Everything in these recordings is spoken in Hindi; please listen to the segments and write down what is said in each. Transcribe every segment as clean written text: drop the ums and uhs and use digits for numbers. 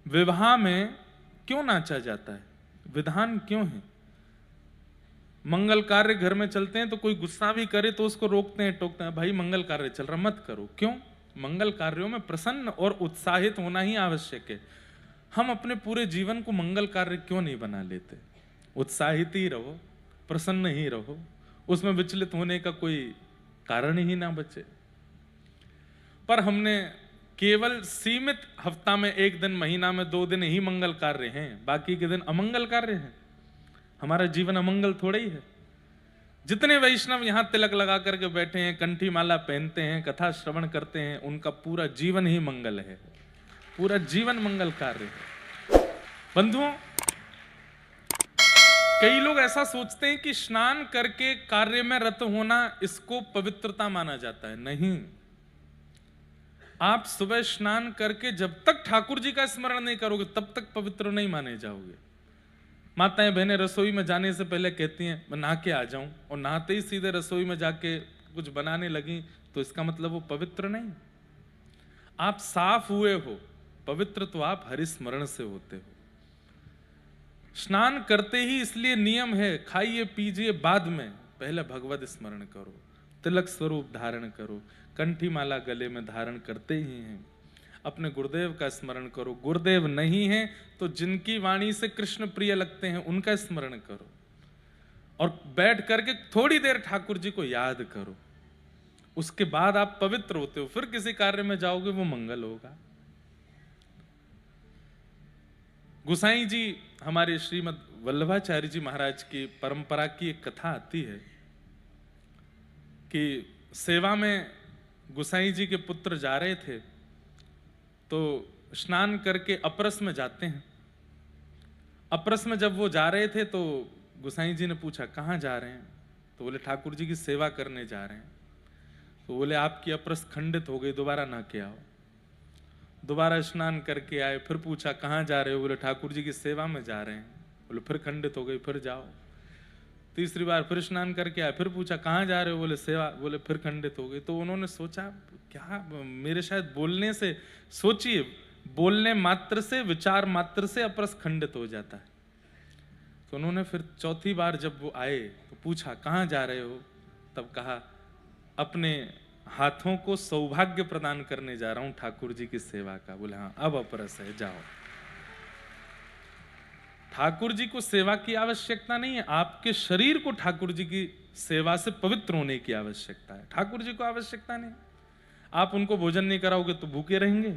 विवाह में क्यों नाचा जाता है? विधान क्यों है? मंगल कार्य घर में चलते हैं तो कोई गुस्सा भी करे तो उसको रोकते हैं, टोकते हैं, भाई मंगल कार्य चल रहा मत करो। क्यों? मंगल कार्यों में प्रसन्न और उत्साहित होना ही आवश्यक है। हम अपने पूरे जीवन को मंगल कार्य क्यों नहीं बना लेते? उत्साहित ही रहो, प्रसन्न ही रहो, उसमें विचलित होने का कोई कारण ही ना बचे। पर हमने केवल सीमित हफ्ता में 1 दिन, महीना में 2 दिन ही मंगल कार्य हैं, बाकी के दिन अमंगल कार्य हैं। हमारा जीवन अमंगल थोड़ा ही है। जितने वैष्णव यहां तिलक लगा करके बैठे हैं, कंठी माला पहनते हैं, कथा श्रवण करते हैं, उनका पूरा जीवन ही मंगल है, पूरा जीवन मंगल कार्य है। बंधुओं, कई लोग ऐसा सोचते हैं कि स्नान करके कार्य में रत होना, इसको पवित्रता माना जाता है। नहीं, आप सुबह स्नान करके जब तक ठाकुर जी का स्मरण नहीं करोगे तब तक पवित्र नहीं माने जाओगे। माताएं बहनें रसोई में जाने से पहले कहती हैं मैं नहा के आ जाऊं, और नहाते ही सीधे रसोई में जाके कुछ बनाने लगी, तो इसका मतलब वो पवित्र नहीं। आप साफ हुए हो, पवित्र तो आप हरि स्मरण से होते हो। स्नान करते ही इसलिए नियम है, खाइए पीजिए बाद में, पहले भगवत स्मरण करो, तिलक स्वरूप धारण करो, कंठी माला गले में धारण करते ही हैं, अपने गुरुदेव का स्मरण करो। गुरुदेव नहीं है तो जिनकी वाणी से कृष्ण प्रिय लगते हैं उनका स्मरण करो, और बैठ करके थोड़ी देर ठाकुर जी को याद करो। उसके बाद आप पवित्र होते हो, फिर किसी कार्य में जाओगे वो मंगल होगा। गोसाई जी, हमारे श्रीमद वल्लभाचार्य जी महाराज की परंपरा की एक कथा आती है कि सेवा में गोसाई जी के पुत्र जा रहे थे, तो स्नान करके अपरस में जाते हैं। अपरस में जब वो जा रहे थे तो गोसाई जी ने पूछा कहाँ जा रहे हैं? तो बोले ठाकुर जी की सेवा करने जा रहे हैं। तो बोले आपकी अपरस खंडित हो गई, दोबारा ना के आओ। दोबारा स्नान करके आए, फिर पूछा कहाँ जा रहे हो? बोले ठाकुर जी की सेवा में जा रहे हैं। बोले फिर खंडित हो गई, फिर जाओ। तीसरी बार फिर स्नान करके आए, फिर पूछा कहाँ जा रहे हो? बोले सेवा। बोले फिर खंडित हो गई। तो उन्होंने सोचा क्या मेरे शायद बोलने से, सोचिए बोलने मात्र से, विचार मात्र से अपरस खंडित हो जाता है। तो उन्होंने फिर चौथी बार जब वो आए तो पूछा कहाँ जा रहे हो? तब कहा अपने हाथों को सौभाग्य प्रदान करने जा रहा हूं ठाकुर जी की सेवा का। बोले हाँ अब अपरस है, जाओ। ठाकुर जी को सेवा की आवश्यकता नहीं है, आपके शरीर को ठाकुर जी की सेवा से पवित्र होने की आवश्यकता है। ठाकुर जी को आवश्यकता नहीं। आप उनको भोजन नहीं कराओगे तो भूखे रहेंगे,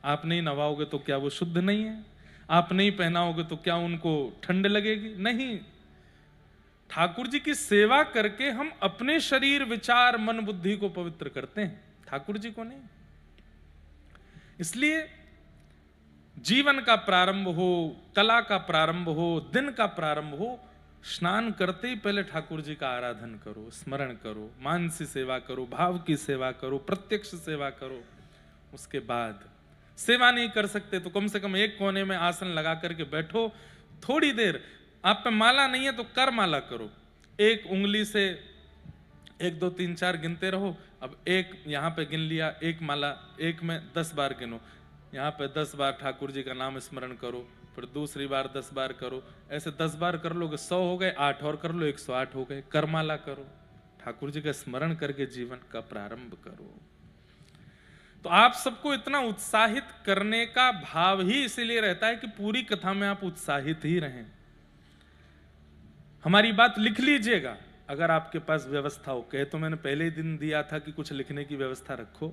आप नहीं नवाओगे तो क्या वो शुद्ध नहीं है, आप नहीं पहनाओगे तो क्या उनको ठंड लगेगी? नहीं। ठाकुर जी की सेवा करके हम अपने शरीर, विचार, मन, बुद्धि को पवित्र करते हैं, ठाकुर जी को नहीं। इसलिए जीवन का प्रारंभ हो, कला का प्रारंभ हो, दिन का प्रारंभ हो, स्नान करते ही पहले ठाकुर जी का आराधन करो, स्मरण करो, मानसी सेवा करो, भाव की सेवा करो, प्रत्यक्ष सेवा करो। उसके बाद सेवा नहीं कर सकते तो कम से कम एक कोने में आसन लगा करके बैठो, थोड़ी देर। आप पे माला नहीं है तो कर माला करो, एक उंगली से 1 2 3 4 गिनते रहो। अब एक यहां पे गिन लिया, एक माला, एक में 10 बार गिनो, यहाँ पे 10 बार ठाकुर जी का नाम स्मरण करो, फिर दूसरी बार 10 बार करो। ऐसे 10 बार कर लोगे 100 हो गए, 8 और कर लो 108 हो गए। करमाला करो, ठाकुर जी का स्मरण करके जीवन का प्रारंभ करो। तो आप सबको इतना उत्साहित करने का भाव ही इसीलिए रहता है कि पूरी कथा में आप उत्साहित ही रहें। हमारी बात लिख लीजिएगा अगर आपके पास व्यवस्था हो। कहे तो मैंने पहले ही दिन दिया था कि कुछ लिखने की व्यवस्था रखो,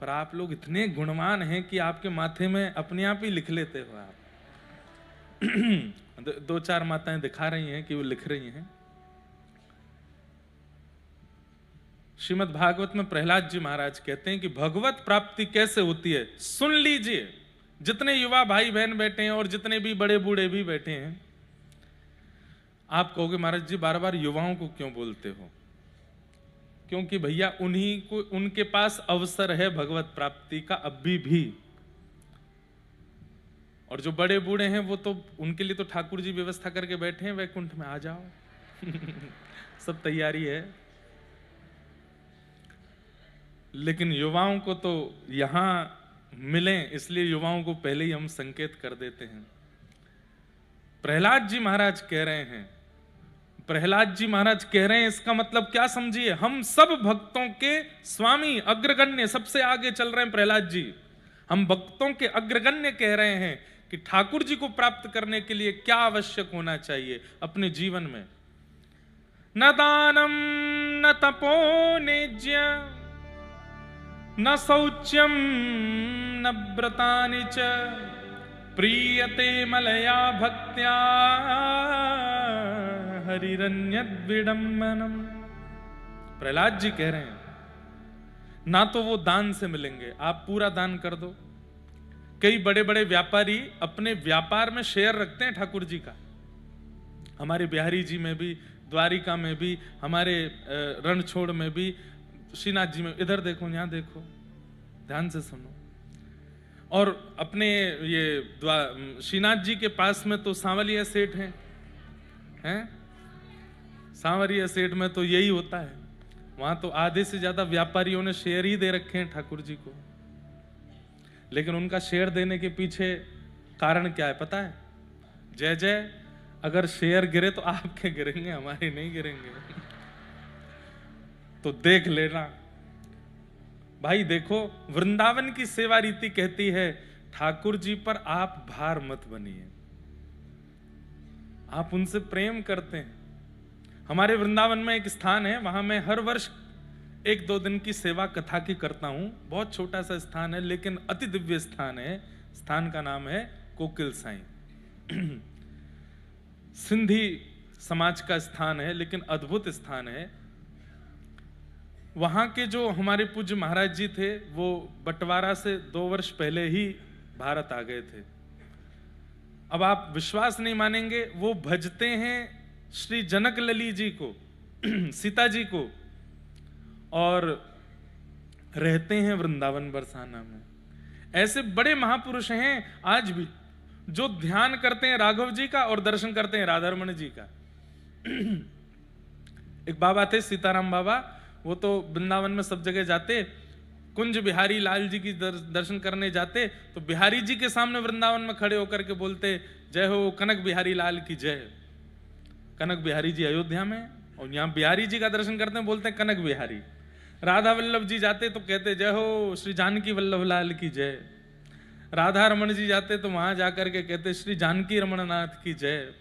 पर आप लोग इतने गुणवान हैं कि आपके माथे में अपने आप ही लिख लेते हो आप। 2-4 माताएं दिखा रही हैं कि वो लिख रही हैं। श्रीमद् भागवत में प्रहलाद जी महाराज कहते हैं कि भगवत प्राप्ति कैसे होती है, सुन लीजिए। जितने युवा भाई बहन बैठे हैं और जितने भी बड़े बूढ़े भी बैठे हैं, आप कहोगे महाराज जी बार बार युवाओं को क्यों बोलते हो? क्योंकि भैया उन्हीं को, उनके पास अवसर है भगवत प्राप्ति का अभी भी। और जो बड़े बूढ़े हैं वो तो, उनके लिए तो ठाकुर जी व्यवस्था करके बैठे हैं, वैकुंठ में आ जाओ। सब तैयारी है। लेकिन युवाओं को तो यहां मिलें, इसलिए युवाओं को पहले ही हम संकेत कर देते हैं। प्रहलाद जी महाराज कह रहे हैं, प्रहलाद जी महाराज कह रहे हैं, इसका मतलब क्या समझिए, हम सब भक्तों के स्वामी अग्रगण्य सबसे आगे चल रहे हैं प्रहलाद जी। हम भक्तों के अग्रगण्य कह रहे हैं कि ठाकुर जी को प्राप्त करने के लिए क्या आवश्यक होना चाहिए अपने जीवन में। न दानम न तपो नेज्य न शौच्यम न व्रतानि च प्रीयते मलया भक्त्या हरिरन्यद् विडम्बनम। प्रहलाद जी कह रहे हैं, ना तो वो दान से मिलेंगे, आप पूरा दान कर दो। कई बड़े बड़े व्यापारी अपने व्यापार में शेयर रखते हैं ठाकुर जी का, हमारे बिहारी जी में भी, द्वारिका में भी, हमारे रणछोड़ में भी, श्रीनाथ जी में, इधर देखो यहां देखो, ध्यान से सुनो। और अपने ये श्रीनाथ जी के पास में तो सांवलिया सेठ हैं, सांवरिया सेठ में तो यही होता है, वहां तो आधे से ज्यादा व्यापारियों ने शेयर ही दे रखे हैं ठाकुर जी को। लेकिन उनका शेयर देने के पीछे कारण क्या है पता है? जय जय, अगर शेयर गिरे तो आपके गिरेंगे, हमारे नहीं गिरेंगे। तो देख लेना भाई, देखो वृंदावन की सेवा रीति कहती है ठाकुर जी पर आप भार मत बनिए, आप उनसे प्रेम करते हैं। हमारे वृंदावन में एक स्थान है, वहां मैं हर वर्ष 1-2 दिन की सेवा कथा की करता हूं। बहुत छोटा सा स्थान है लेकिन अति दिव्य स्थान है। स्थान का नाम है कोकिल साईं। सिंधी समाज का स्थान है लेकिन अद्भुत स्थान है। वहां के जो हमारे पूज्य महाराज जी थे वो बंटवारा से 2 वर्ष पहले ही भारत आ गए थे। अब आप विश्वास नहीं मानेंगे, वो भजते हैं श्री जनक लली जी को, सीता जी को, और रहते हैं वृंदावन बरसाना में। ऐसे बड़े महापुरुष हैं आज भी जो ध्यान करते हैं राघव जी का और दर्शन करते हैं राधारमण जी का। एक बाबा थे सीताराम बाबा, वो तो वृंदावन में सब जगह जाते, कुंज बिहारी लाल जी की दर्शन करने जाते तो बिहारी जी के सामने वृंदावन में खड़े होकर के बोलते, जय हो कनक बिहारी लाल की जय। कनक बिहारी जी अयोध्या में, और यहाँ बिहारी जी का दर्शन करते हैं बोलते हैं कनक बिहारी। राधा वल्लभ जी जाते तो कहते जय हो श्री जानकी वल्लभ लाल की जय। राधा रमन जी जाते तो वहां जाकर के कहते श्री जानकी रमणनाथ की जय।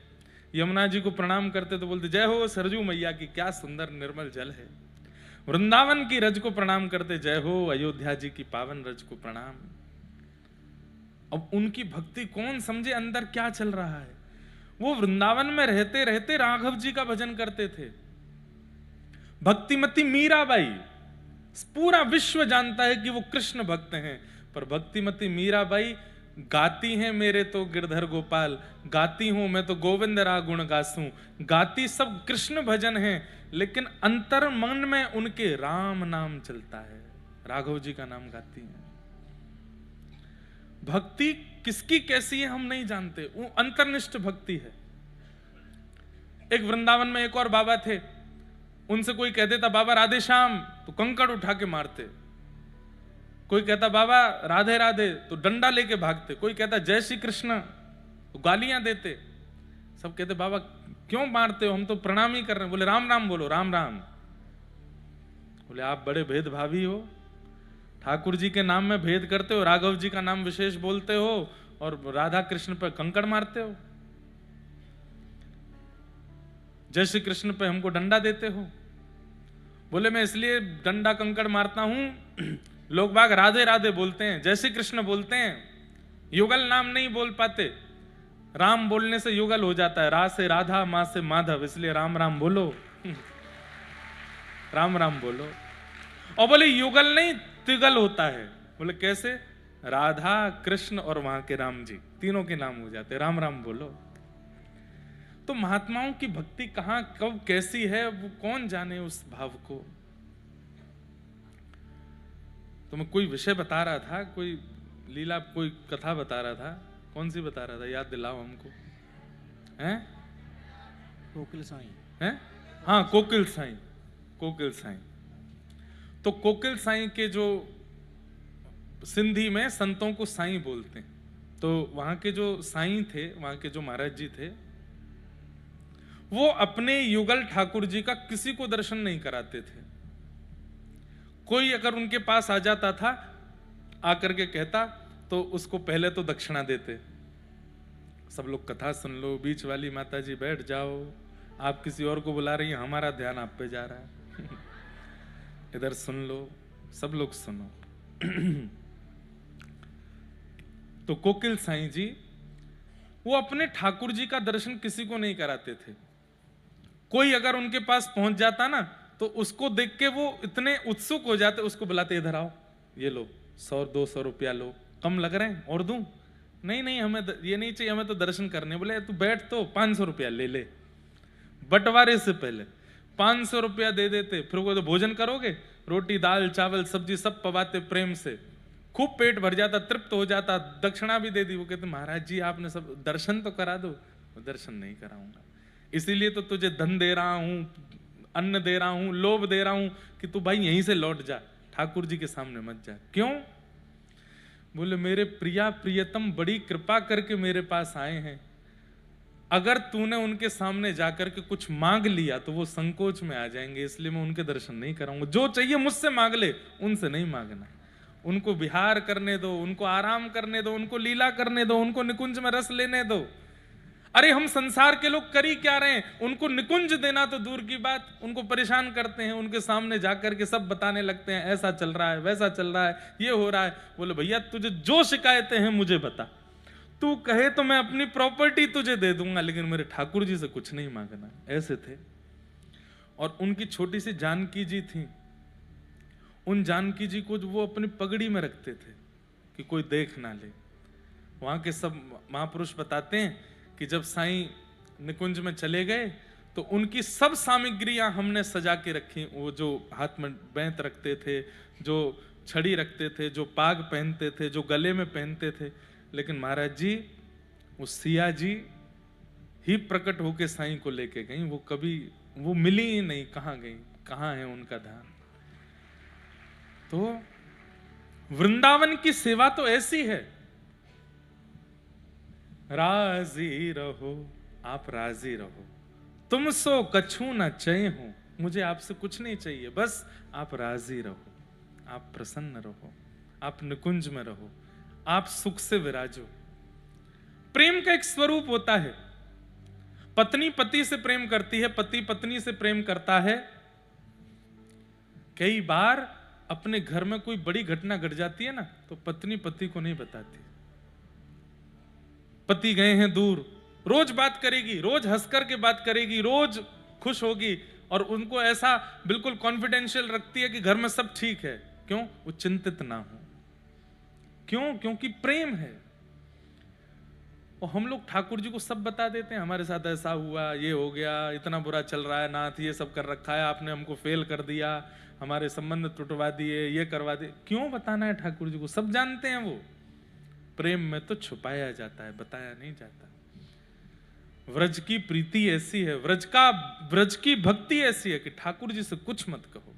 यमुना जी को प्रणाम करते तो बोलते जय हो सरजू मैया की, क्या सुंदर निर्मल जल है। वृंदावन की रज को प्रणाम करते जय हो अयोध्या जी की पावन रज को प्रणाम। अब उनकी भक्ति कौन समझे अंदर क्या चल रहा है। वो वृंदावन में रहते रहते राघव जी का भजन करते थे। भक्तिमती मीराबाई, पूरा विश्व जानता है कि वो कृष्ण भक्त हैं, पर भक्तिमती मीराबाई गाती हैं मेरे तो गिरधर गोपाल, गाती हूं मैं तो गोविंद रा गुण गासूं। गाती सब कृष्ण भजन है लेकिन अंतर मन में उनके राम नाम चलता है, राघव जी का नाम गाती हैं। भक्ति किसकी कैसी है हम नहीं जानते, वो अंतर्निष्ठ भक्ति है। एक वृंदावन में एक और बाबा थे, उनसे कोई कह देता बाबा राधे श्याम तो कंकड़ उठा के मारते, कोई कहता बाबा राधे राधे तो डंडा लेके भागते, कोई कहता जय श्री कृष्ण तो गालियां देते। सब कहते बाबा क्यों मारते हो, हम तो प्रणाम ही कर रहे हैं। बोले राम राम बोलो, राम राम। बोले आप बड़े भेदभावी हो, ठाकुर जी के नाम में भेद करते हो, राघव जी का नाम विशेष बोलते हो और राधा कृष्ण पर कंकड़ मारते हो, जय श्री कृष्ण पे हमको डंडा देते हो। बोले मैं इसलिए डंडा कंकड़ मारता हूं, लोग बाग राधे राधे बोलते हैं, जय श्री कृष्ण बोलते हैं, युगल नाम नहीं बोल पाते। राम बोलने से युगल हो जाता है, रा से राधा, मां से माधव, इसलिए राम राम बोलो, राम राम बोलो। और बोले युगल नहीं तिगल होता है। बोले कैसे? राधा कृष्ण और वहां के राम जी, तीनों के नाम हो जाते, राम राम बोलो। तो महात्माओं की भक्ति कहां कब कैसी है वो कौन जाने उस भाव को। तो मैं कोई विषय बता रहा था, कोई लीला, कोई कथा बता रहा था, कौन सी बता रहा था, याद दिलाओ हमको। हैं? कोकिल साईं हैं? हाँ कोकिल साईं, कोकिल साईं। तो कोकिल साईं के जो सिंधी में संतों को साईं बोलते हैं। तो वहां के जो साईं थे, वहां के जो महाराज जी थे, वो अपने युगल ठाकुर जी का किसी को दर्शन नहीं कराते थे। कोई अगर उनके पास आ जाता था, आकर के कहता, तो उसको पहले तो दक्षिणा देते। सब लोग कथा सुन लो, बीच वाली माता जी बैठ जाओ, आप किसी और को बुला रही हैं, हमारा ध्यान आप पे जा रहा है। इधर सुन लो, सब लोग सुनो। तो कोकिल साईं जी वो अपने ठाकुर जी का दर्शन किसी को नहीं कराते थे। कोई अगर उनके पास पहुंच जाता ना, तो उसको देख के वो इतने उत्सुक हो जाते, उसको बुलाते, इधर आओ, ये लो 100-200 रुपया लो, कम लग रहे हैं और दूं? नहीं नहीं, हमें ये नहीं चाहिए, हमें तो दर्शन करने। बोले तू बैठ, तो 500 रुपया ले ले। बंटवारे से पहले 500 रुपया दे देते। फिर वो तो भोजन करोगे, रोटी दाल चावल सब्जी सब पवाते प्रेम से, खूब पेट भर जाता, तृप्त हो जाता, दक्षिणा भी दे दी। वो कहते महाराज जी आपने सब दर्शन तो करा दो। दर्शन नहीं कराऊंगा, इसीलिए तो तुझे धन दे रहा हूं, अन्न दे रहा हूं, लोभ दे रहा हूं कि तू भाई यहीं से लौट जा, ठाकुर जी के सामने मत जा। क्यों? बोले मेरे प्रिया प्रियतम बड़ी कृपा करके मेरे पास आए हैं, अगर तूने उनके सामने जाकर के कुछ मांग लिया तो वो संकोच में आ जाएंगे, इसलिए मैं उनके दर्शन नहीं कराऊंगा। जो चाहिए मुझसे मांग ले, उनसे नहीं मांगना। उनको विहार करने दो, उनको आराम करने दो, उनको लीला करने दो, उनको निकुंज में रस लेने दो। अरे हम संसार के लोग कर ही क्या रहे हैं? उनको निकुंज देना तो दूर की बात, उनको परेशान करते हैं, उनके सामने जाकर के सब बताने लगते हैं, ऐसा चल रहा है, वैसा चल रहा है, ये हो रहा है। बोले भैया तुझे जो शिकायतें हैं मुझे बता, तू कहे तो मैं अपनी प्रॉपर्टी तुझे दे दूंगा, लेकिन मेरे ठाकुर जी से कुछ नहीं मांगना। ऐसे थे। और उनकी छोटी सी जानकी जी थी, उन जानकी जी को वो अपनी पगड़ी में रखते थे कि कोई देख ना ले। वहां के सब महापुरुष बताते हैं कि जब साईं निकुंज में चले गए तो उनकी सब सामग्रियां हमने सजा के रखी। वो जो हाथ में बैंत रखते थे, जो छड़ी रखते थे, जो पाग पहनते थे, जो गले में पहनते थे, लेकिन महाराज जी वो सिया जी ही प्रकट होके साईं को लेके गई। वो कभी वो मिली ही नहीं, कहां गई, कहां है उनका ध्यान। तो वृंदावन की सेवा तो ऐसी है, राजी रहो, आप राजी रहो, तुम सो कछु न चय हो, मुझे आपसे कुछ नहीं चाहिए, बस आप राजी रहो, आप प्रसन्न रहो, आप निकुंज में रहो, आप सुख से विराजो। प्रेम का एक स्वरूप होता है। पत्नी पति से प्रेम करती है, पति पत्नी से प्रेम करता है। कई बार अपने घर में कोई बड़ी घटना घट जाती है ना, तो पत्नी पति को नहीं बताती। पति गए हैं दूर, रोज बात करेगी, रोज हंसकर के बात करेगी, रोज खुश होगी, और उनको ऐसा बिल्कुल कॉन्फिडेंशियल रखती है कि घर में सब ठीक है। क्यों? वो चिंतित ना हो। क्यों? क्योंकि प्रेम है। और हम लोग ठाकुर जी को सब बता देते हैं, हमारे साथ ऐसा हुआ, ये हो गया, इतना बुरा चल रहा है, नाथ ये सब कर रखा है, आपने हमको फेल कर दिया, हमारे संबंध टूटवा दिए, ये करवा दिए। क्यों बताना है ठाकुर जी को? सब जानते हैं। वो प्रेम में तो छुपाया जाता है, बताया नहीं जाता। व्रज की प्रीति ऐसी है, व्रज की भक्ति ऐसी है कि ठाकुर जी से कुछ मत कहो।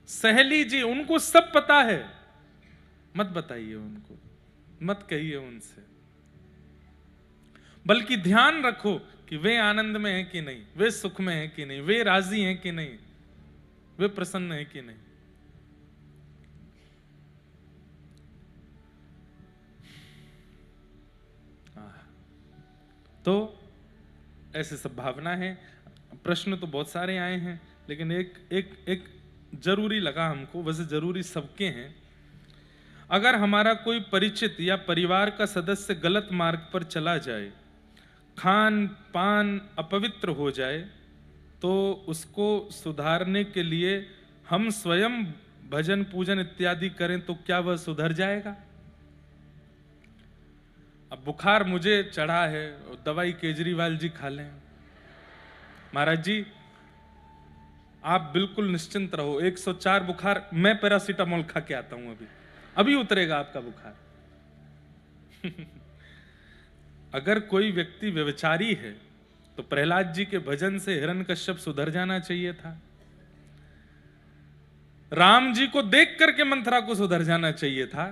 सहेली जी, उनको सब पता है, मत बताइए उनको, मत कहिए उनसे, बल्कि ध्यान रखो कि वे आनंद में हैं कि नहीं, वे सुख में हैं कि नहीं, वे राजी हैं कि नहीं, वे प्रसन्न हैं कि नहीं। तो ऐसे सब भावना है। प्रश्न तो बहुत सारे आए हैं, लेकिन एक जरूरी लगा हमको, वैसे जरूरी सबके हैं। अगर हमारा कोई परिचित या परिवार का सदस्य गलत मार्ग पर चला जाए, खान पान अपवित्र हो जाए, तो उसको सुधारने के लिए हम स्वयं भजन पूजन इत्यादि करें तो क्या वह सुधर जाएगा? अब बुखार मुझे चढ़ा है, दवाई केजरीवाल जी खा लें। महाराज जी आप बिल्कुल निश्चिंत रहो, 104 बुखार, मैं पैरासीटामोल खा के आता हूं, अभी उतरेगा आपका बुखार। अगर कोई व्यक्ति व्यभिचारी है तो प्रहलाद जी के भजन से हिरण्यकश्यप सुधर जाना चाहिए था। राम जी को देख करके मंथरा को सुधर जाना चाहिए था।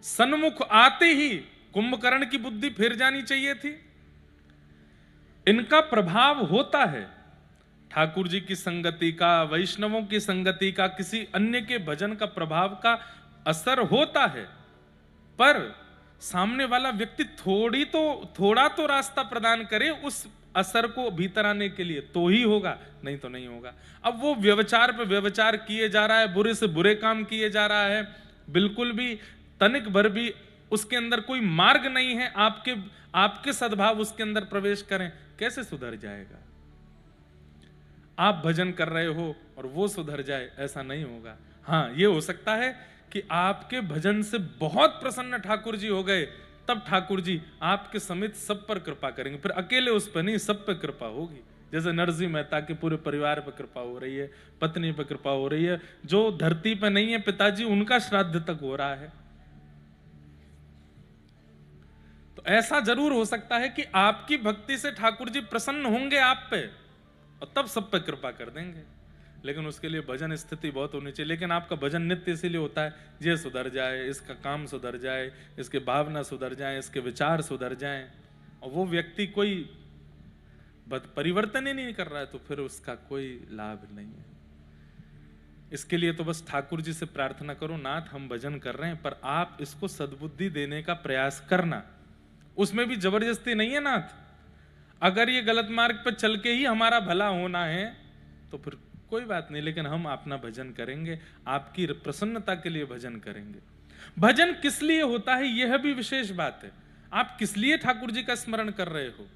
सन्मुख आते ही कुंभकर्ण की बुद्धि फिर जानी चाहिए थी। इनका प्रभाव होता है, ठाकुर जी की संगति का, वैष्णवों की संगति का, किसी अन्य के भजन का प्रभाव का असर होता है, पर सामने वाला व्यक्ति थोड़ा तो रास्ता प्रदान करे उस असर को भीतर आने के लिए, तो ही होगा, नहीं तो नहीं होगा। अब वो व्यभिचार पे व्यभिचार किए जा रहा है, बुरे से बुरे काम किए जा रहा है, बिल्कुल भी तनिक भर भी उसके अंदर कोई मार्ग नहीं है, आपके सद्भाव उसके अंदर प्रवेश करें, कैसे सुधर जाएगा? आप भजन कर रहे हो और वो सुधर जाए, ऐसा नहीं होगा। हाँ, ये हो सकता है कि आपके भजन से बहुत प्रसन्न ठाकुर जी हो गए, तब ठाकुर जी आपके समेत सब पर कृपा करेंगे। फिर अकेले उस पर नहीं, सब पर कृपा होगी। जैसे नरसिंह मेहता के पूरे परिवार पर कृपा हो रही है, पत्नी पर कृपा हो रही है, जो धरती पर नहीं है पिताजी, उनका श्राद्ध तक हो रहा है। तो ऐसा जरूर हो सकता है कि आपकी भक्ति से ठाकुर जी प्रसन्न होंगे आप पे और तब सब पे कृपा कर देंगे, लेकिन उसके लिए भजन स्थिति बहुत होनी चाहिए। लेकिन आपका भजन नित्य इसीलिए होता है, ये सुधर जाए, इसका काम सुधर जाए, इसके भावना सुधर जाए, इसके विचार सुधर जाएं, और वो व्यक्ति कोई परिवर्तन ही नहीं कर रहा है, तो फिर उसका कोई लाभ नहीं है। इसके लिए तो बस ठाकुर जी से प्रार्थना करो, नाथ हम भजन कर रहे हैं, पर आप इसको सद्बुद्धि देने का प्रयास करना। उसमें भी जबरदस्ती नहीं है नाथ। अगर ये गलत मार्ग पर चल के ही हमारा भला होना है तो फिर कोई बात नहीं, लेकिन हम अपना भजन करेंगे, आपकी प्रसन्नता के लिए भजन करेंगे। भजन किस लिए होता है यह भी विशेष बात है। आप किस लिए ठाकुर जी का स्मरण कर रहे हो,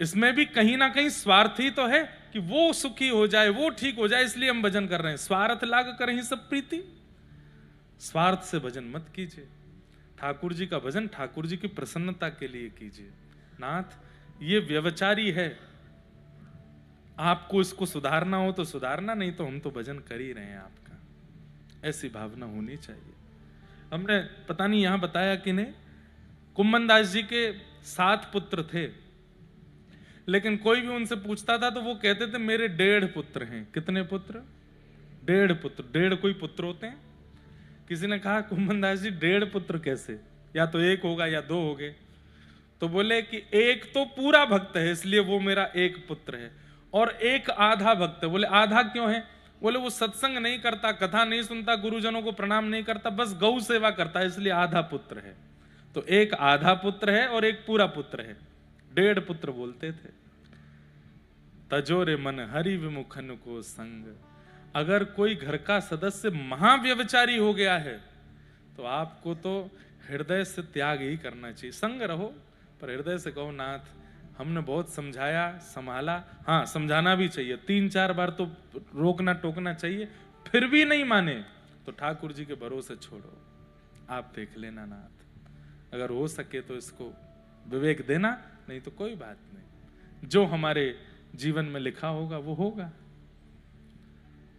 इसमें भी कहीं ना कहीं स्वार्थ ही तो है कि वो सुखी हो जाए, वो ठीक हो जाए, इसलिए हम भजन कर रहे हैं। स्वार्थ लाग कर ही सब प्रीति, स्वार्थ से भजन मत कीजिए। ठाकुर जी का भजन ठाकुर जी की प्रसन्नता के लिए कीजिए। नाथ ये व्यभिचारी है, आपको इसको सुधारना हो तो सुधारना, नहीं तो हम तो भजन कर ही रहे हैं आपका, ऐसी भावना होनी चाहिए। हमने पता नहीं यहां बताया कि नहीं, कुम्मन दास जी के 7 पुत्र थे, लेकिन कोई भी उनसे पूछता था तो वो कहते थे मेरे 1.5 पुत्र हैं। कितने पुत्र? 1.5 पुत्र। 1.5 कोई पुत्र होते हैं? किसी ने कहा कुम्मन दास जी 1.5 पुत्र कैसे, या तो 1 होगा या 2 होंगे। तो बोले कि 1 तो पूरा भक्त है इसलिए वो मेरा 1 पुत्र है, और 1 आधा भक्त है। बोले आधा क्यों है? बोले वो सत्संग नहीं करता, कथा नहीं सुनता, गुरुजनों को प्रणाम नहीं करता, बस गौ सेवा करता है, इसलिए आधा पुत्र है। तो 1 आधा पुत्र है और 1 पूरा पुत्र है, 1.5 पुत्र बोलते थे। तजोरे मन हरि विमुखन को संग। अगर कोई घर का सदस्य महाव्यभिचारी हो गया है तो आपको तो हृदय से त्याग ही करना चाहिए। संग रहो पर हृदय से कहो नाथ हमने बहुत समझाया, संभाला। हाँ, समझाना भी चाहिए, 3-4 बार तो रोकना टोकना चाहिए, फिर भी नहीं माने तो ठाकुर जी के भरोसे छोड़ो, आप देख लेना नाथ। अगर हो सके तो इसको विवेक देना, नहीं तो कोई बात नहीं, जो हमारे जीवन में लिखा होगा वो होगा।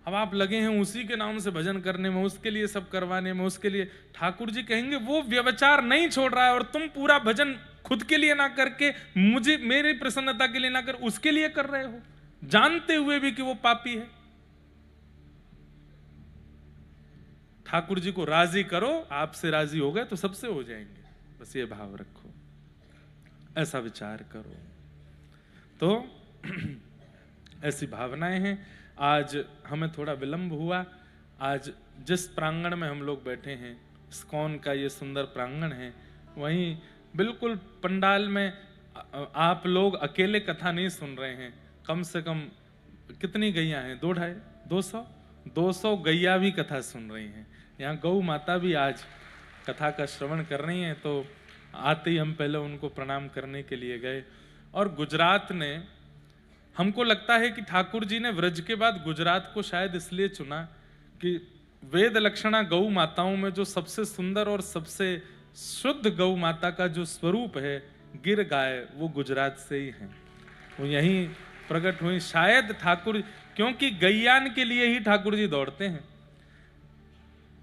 अब आप लगे हैं उसी के नाम से भजन करने में, उसके लिए सब करवाने में, उसके लिए ठाकुर जी कहेंगे वो व्यभिचार नहीं छोड़ रहा है, और तुम पूरा भजन खुद के लिए ना करके, मुझे मेरी प्रसन्नता के लिए ना कर, उसके लिए कर रहे हो, जानते हुए भी कि वो पापी है। ठाकुर जी को राजी करो, आपसे राजी हो गए तो सबसे हो जाएंगे, बस ये भाव रखो, ऐसा विचार करो। तो ऐसी भावनाएं हैं। आज हमें थोड़ा विलंब हुआ। आज जिस प्रांगण में हम लोग बैठे हैं, इस्कॉन का ये सुंदर प्रांगण है, वहीं बिल्कुल पंडाल में आप लोग अकेले कथा नहीं सुन रहे हैं, कम से कम कितनी गैया हैं? 200 गैया भी कथा सुन रही हैं। यहाँ गौ माता भी आज कथा का श्रवण कर रही हैं। तो आते ही हम पहले उनको प्रणाम करने के लिए गए। और गुजरात ने, हमको लगता है कि ठाकुर जी ने व्रज के बाद गुजरात को शायद इसलिए चुना कि वेद लक्षणा गौ माताओं में जो सबसे सुंदर और सबसे शुद्ध गौ माता का जो स्वरूप है गिर गाय, वो गुजरात से ही है, वो यहीं प्रकट हुई। शायद ठाकुर, क्योंकि गैयान के लिए ही ठाकुर जी दौड़ते हैं।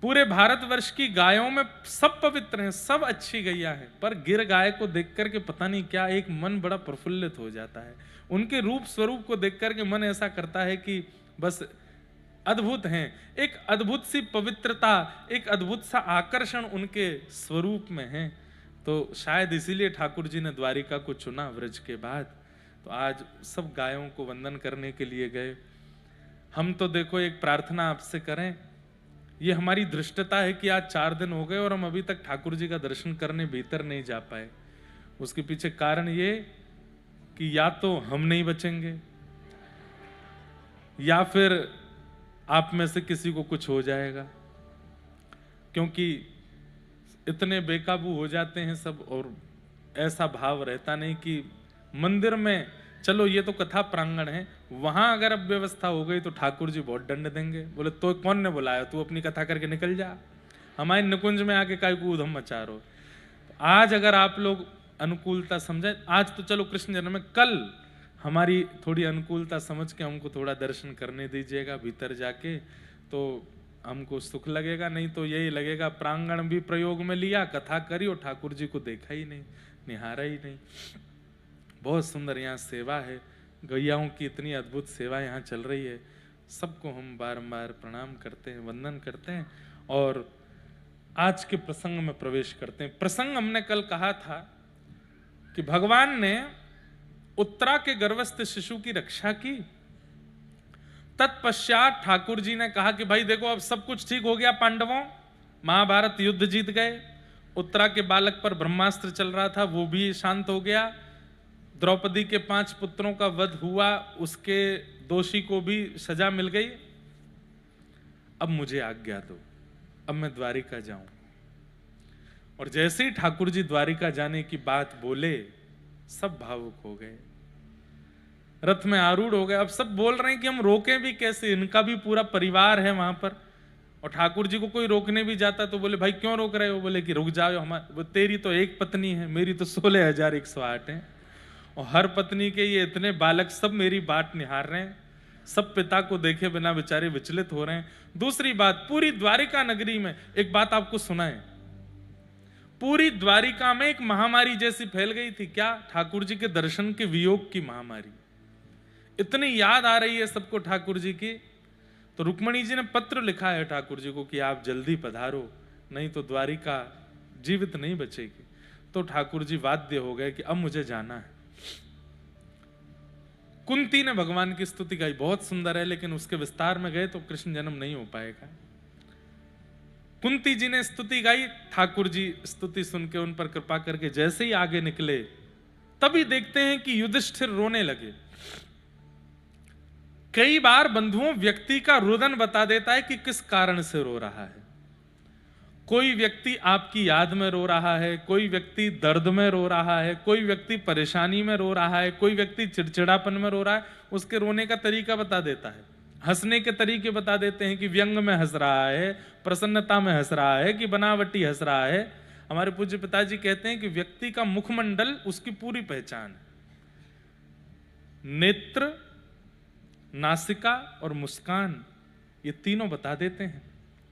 पूरे भारतवर्ष की गायों में सब पवित्र हैं, सब अच्छी गैया हैं, पर गिर गाय को देख करके पता नहीं क्या एक मन बड़ा प्रफुल्लित हो जाता है। उनके रूप स्वरूप को देख करके मन ऐसा करता है कि बस अद्भुत हैं। एक अद्भुत सी पवित्रता, एक अद्भुत सा आकर्षण उनके स्वरूप में है। तो शायद इसीलिए ठाकुर जी ने द्वारिका को चुना व्रज के बाद। तो आज सब गायों को वंदन करने के लिए गए। हम तो देखो एक प्रार्थना आपसे करें, ये हमारी धृष्टता है कि आज 4 दिन हो गए और हम अभी तक ठाकुर जी का दर्शन करने भीतर नहीं जा पाए। उसके पीछे कारण ये कि या तो हम नहीं बचेंगे या फिर आप में से किसी को कुछ हो जाएगा, क्योंकि इतने बेकाबू हो जाते हैं सब। और ऐसा भाव रहता नहीं कि मंदिर में, चलो ये तो कथा प्रांगण है, वहां अगर अब व्यवस्था हो गई तो ठाकुर जी बहुत दंड देंगे। बोले तो कौन ने बुलाया, तू अपनी कथा करके निकल जा, हमारे निकुंज में आके काय को उधम मचा रहो। आज अगर आप लोग अनुकूलता समझे, आज तो चलो कृष्ण जन्म में, कल हमारी थोड़ी अनुकूलता समझ के हमको थोड़ा दर्शन करने दीजिएगा भीतर जाके, तो हमको सुख लगेगा। नहीं तो यही लगेगा प्रांगण भी प्रयोग में लिया, कथा करी और ठाकुर जी को देखा ही नहीं, निहारा ही नहीं। बहुत सुंदर यहाँ सेवा है, गैयाओं की इतनी अद्भुत सेवा यहाँ चल रही है। सबको हम बारंबार प्रणाम करते हैं, वंदन करते हैं और आज के प्रसंग में प्रवेश करते हैं। प्रसंग हमने कल कहा था कि भगवान ने उत्तरा के गर्भस्थ शिशु की रक्षा की। तत्पश्चात ठाकुर जी ने कहा कि भाई देखो अब सब कुछ ठीक हो गया, पांडवों महाभारत युद्ध जीत गए, उत्तरा के बालक पर ब्रह्मास्त्र चल रहा था वो भी शांत हो गया, द्रौपदी के 5 पुत्रों का वध हुआ, उसके दोषी को भी सजा मिल गई। अब मुझे आज्ञा दो, अब मैं द्वारिका जाऊं। और जैसे ही ठाकुर जी द्वारिका जाने की बात बोले, सब भावुक हो गए, रथ में आरूढ़ हो गए। अब सब बोल रहे हैं कि हम रोकें भी कैसे, इनका भी पूरा परिवार है वहां पर। और ठाकुर जी को कोई रोकने भी जाता तो बोले भाई क्यों रोक रहे हो, बोले कि रुक जाओ, हमारे तेरी तो एक पत्नी है, मेरी तो 16,108 है, और हर पत्नी के ये इतने बालक सब मेरी बाट निहार रहे हैं, सब पिता को देखे बिना बेचारे विचलित हो रहे हैं। दूसरी बात, पूरी द्वारिका नगरी में एक बात आपको सुनाएं, पूरी द्वारिका में एक महामारी जैसी फैल गई थी। क्या? ठाकुर जी के दर्शन के वियोग की महामारी। इतनी याद आ रही है सबको ठाकुर जी की। तो रुक्मणी जी ने पत्र लिखा है ठाकुर जी को कि आप जल्दी पधारो, नहीं तो द्वारिका जीवित नहीं बचेगी। तो ठाकुर जी बाध्य हो गए कि अब मुझे जाना है। कुंती ने भगवान की स्तुति गाई, बहुत सुंदर है, लेकिन उसके विस्तार में गए तो कृष्ण जन्म नहीं हो पाएगा। कुंती जी ने स्तुति गाई, ठाकुर जी स्तुति सुन के उन पर कृपा करके जैसे ही आगे निकले, तभी देखते हैं कि युधिष्ठिर रोने लगे। कई बार बंधुओं व्यक्ति का रुदन बता देता है कि किस कारण से रो रहा है। कोई व्यक्ति आपकी याद में रो रहा है, कोई व्यक्ति दर्द में रो रहा है, कोई व्यक्ति परेशानी में रो रहा है, कोई व्यक्ति चिड़चिड़ापन में रो रहा है। उसके रोने का तरीका बता देता है, हंसने के तरीके बता देते हैं कि व्यंग में हंस रहा है, प्रसन्नता में हंस रहा है, कि बनावटी हंस रहा है। हमारे पूज्य पिताजी कहते हैं कि व्यक्ति का मुखमंडल उसकी पूरी पहचान है। नेत्र, नासिका और मुस्कान, ये तीनों बता देते हैं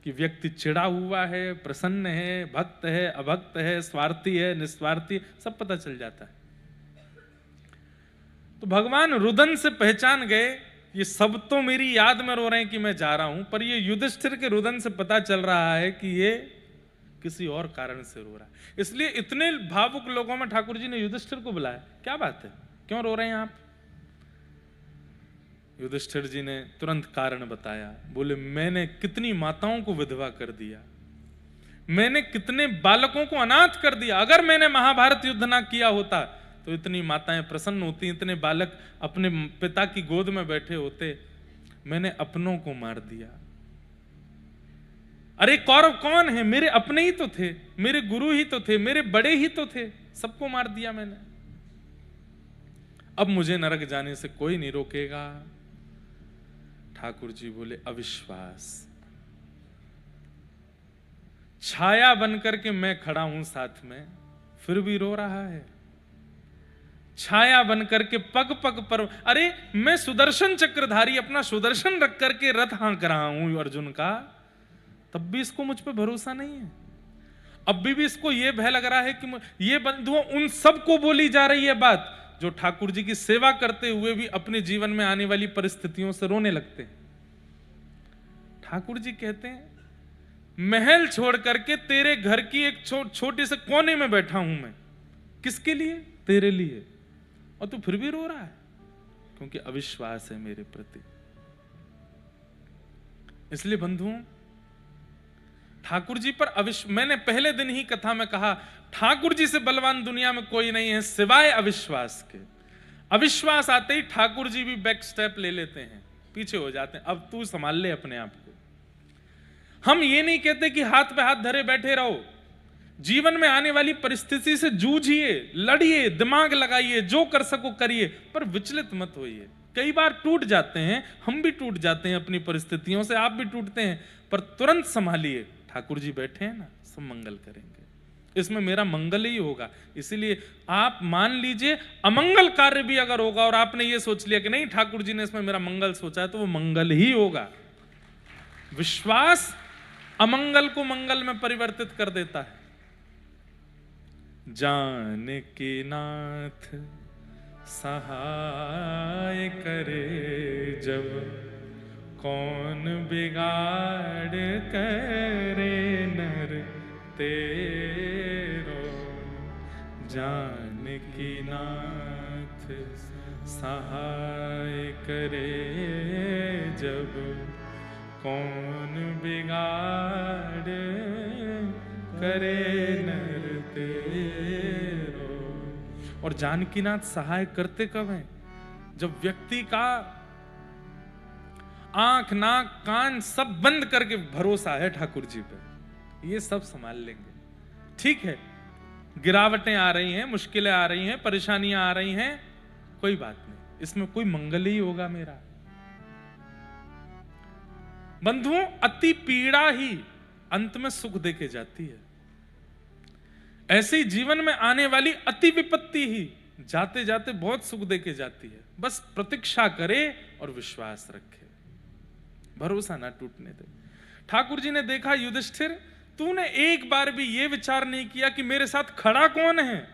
कि व्यक्ति चिड़ा हुआ है, प्रसन्न है, भक्त है, अभक्त है, स्वार्थी है, निस्वार्थी, सब पता चल जाता है। तो भगवान रुदन से पहचान गए, ये सब तो मेरी याद में रो रहे हैं कि मैं जा रहा हूं, पर ये युधिष्ठिर के रुदन से पता चल रहा है कि ये किसी और कारण से रो रहा है। इसलिए इतने भावुक लोगों में ठाकुर जी ने युधिष्ठिर को बुलाया। क्या बात है, क्यों रो रहे हैं आप? युधिष्ठिर जी ने तुरंत कारण बताया। बोले मैंने कितनी माताओं को विधवा कर दिया, मैंने कितने बालकों को अनाथ कर दिया। अगर मैंने महाभारत युद्ध ना किया होता तो इतनी माताएं प्रसन्न होती, इतने बालक अपने पिता की गोद में बैठे होते। मैंने अपनों को मार दिया। अरे कौरव कौन है? मेरे अपने ही तो थे, मेरे गुरु ही तो थे, मेरे बड़े ही तो थे, सबको मार दिया मैंने। अब मुझे नरक जाने से कोई नहीं रोकेगा। ठाकुर जी बोले अविश्वास, छाया बनकर के मैं खड़ा हूं साथ में, फिर भी रो रहा है। छाया बनकर के पग पग पर, अरे मैं सुदर्शन चक्रधारी अपना सुदर्शन रख करके रथ हाँक रहा हूं अर्जुन का, तब भी इसको मुझ पे भरोसा नहीं है। अब भी इसको यह भय लग रहा है कि ये बंधुओं उन सबको बोली जा रही है बात जो ठाकुर जी की सेवा करते हुए भी अपने जीवन में आने वाली परिस्थितियों से रोने लगते हैं। ठाकुर जी कहते हैं महल छोड़ करके तेरे घर की एक छोटे से कोने में बैठा हूं मैं, किसके लिए? तेरे लिए, और तू फिर भी रो रहा है क्योंकि अविश्वास है मेरे प्रति। इसलिए बंधुओं, ठाकुर जी पर मैंने पहले दिन ही कथा में कहा, ठाकुर जी से बलवान दुनिया में कोई नहीं है सिवाय अविश्वास के। अविश्वास आते ही ठाकुर जी भी बैक स्टेप ले लेते हैं, पीछे हो जाते हैं, अब तू संभाल ले अपने आप को। हम ये नहीं कहते कि हाथ पे हाथ धरे बैठे रहो, जीवन में आने वाली परिस्थिति से जूझिए, लड़िए, दिमाग लगाइए, जो कर सको करिए, पर विचलित मत होइए। कई बार टूट जाते हैं, हम भी टूट जाते हैं अपनी परिस्थितियों से, आप भी टूटते हैं, पर तुरंत संभालिए, ठाकुर जी बैठे हैं ना, सब मंगल करेंगे, इसमें मेरा मंगल ही होगा। इसीलिए आप मान लीजिए अमंगल कार्य भी अगर होगा और आपने ये सोच लिया कि नहीं ठाकुर जी ने इसमें मेरा मंगल सोचा है, तो वो मंगल ही होगा। विश्वास अमंगल को मंगल में परिवर्तित कर देता है। जानकी नाथ सहाय करे जब, कौन बिगाड़ करे नर तेरो। जानकी नाथ सहाय करे जब, कौन बिगाड़ करे नर तेरो। और जानकीनाथ सहाय करते कब हैं? जब व्यक्ति का आंख नाक कान सब बंद करके भरोसा है ठाकुर जी पे, ये सब संभाल लेंगे। ठीक है, गिरावटें आ रही हैं, मुश्किलें आ रही हैं, परेशानियां आ रही हैं, कोई बात नहीं, इसमें कोई मंगल ही होगा मेरा। बंधुओं, अति पीड़ा ही अंत में सुख देके जाती है। ऐसे ही जीवन में आने वाली अति विपत्ति ही जाते जाते बहुत सुख देके जाती है। बस प्रतीक्षा करे और विश्वास रखे, भरोसा ना टूटने दे। ठाकुर जी ने देखा, युधिष्ठिर तूने एक बार भी ये विचार नहीं किया कि मेरे साथ खड़ा कौन है।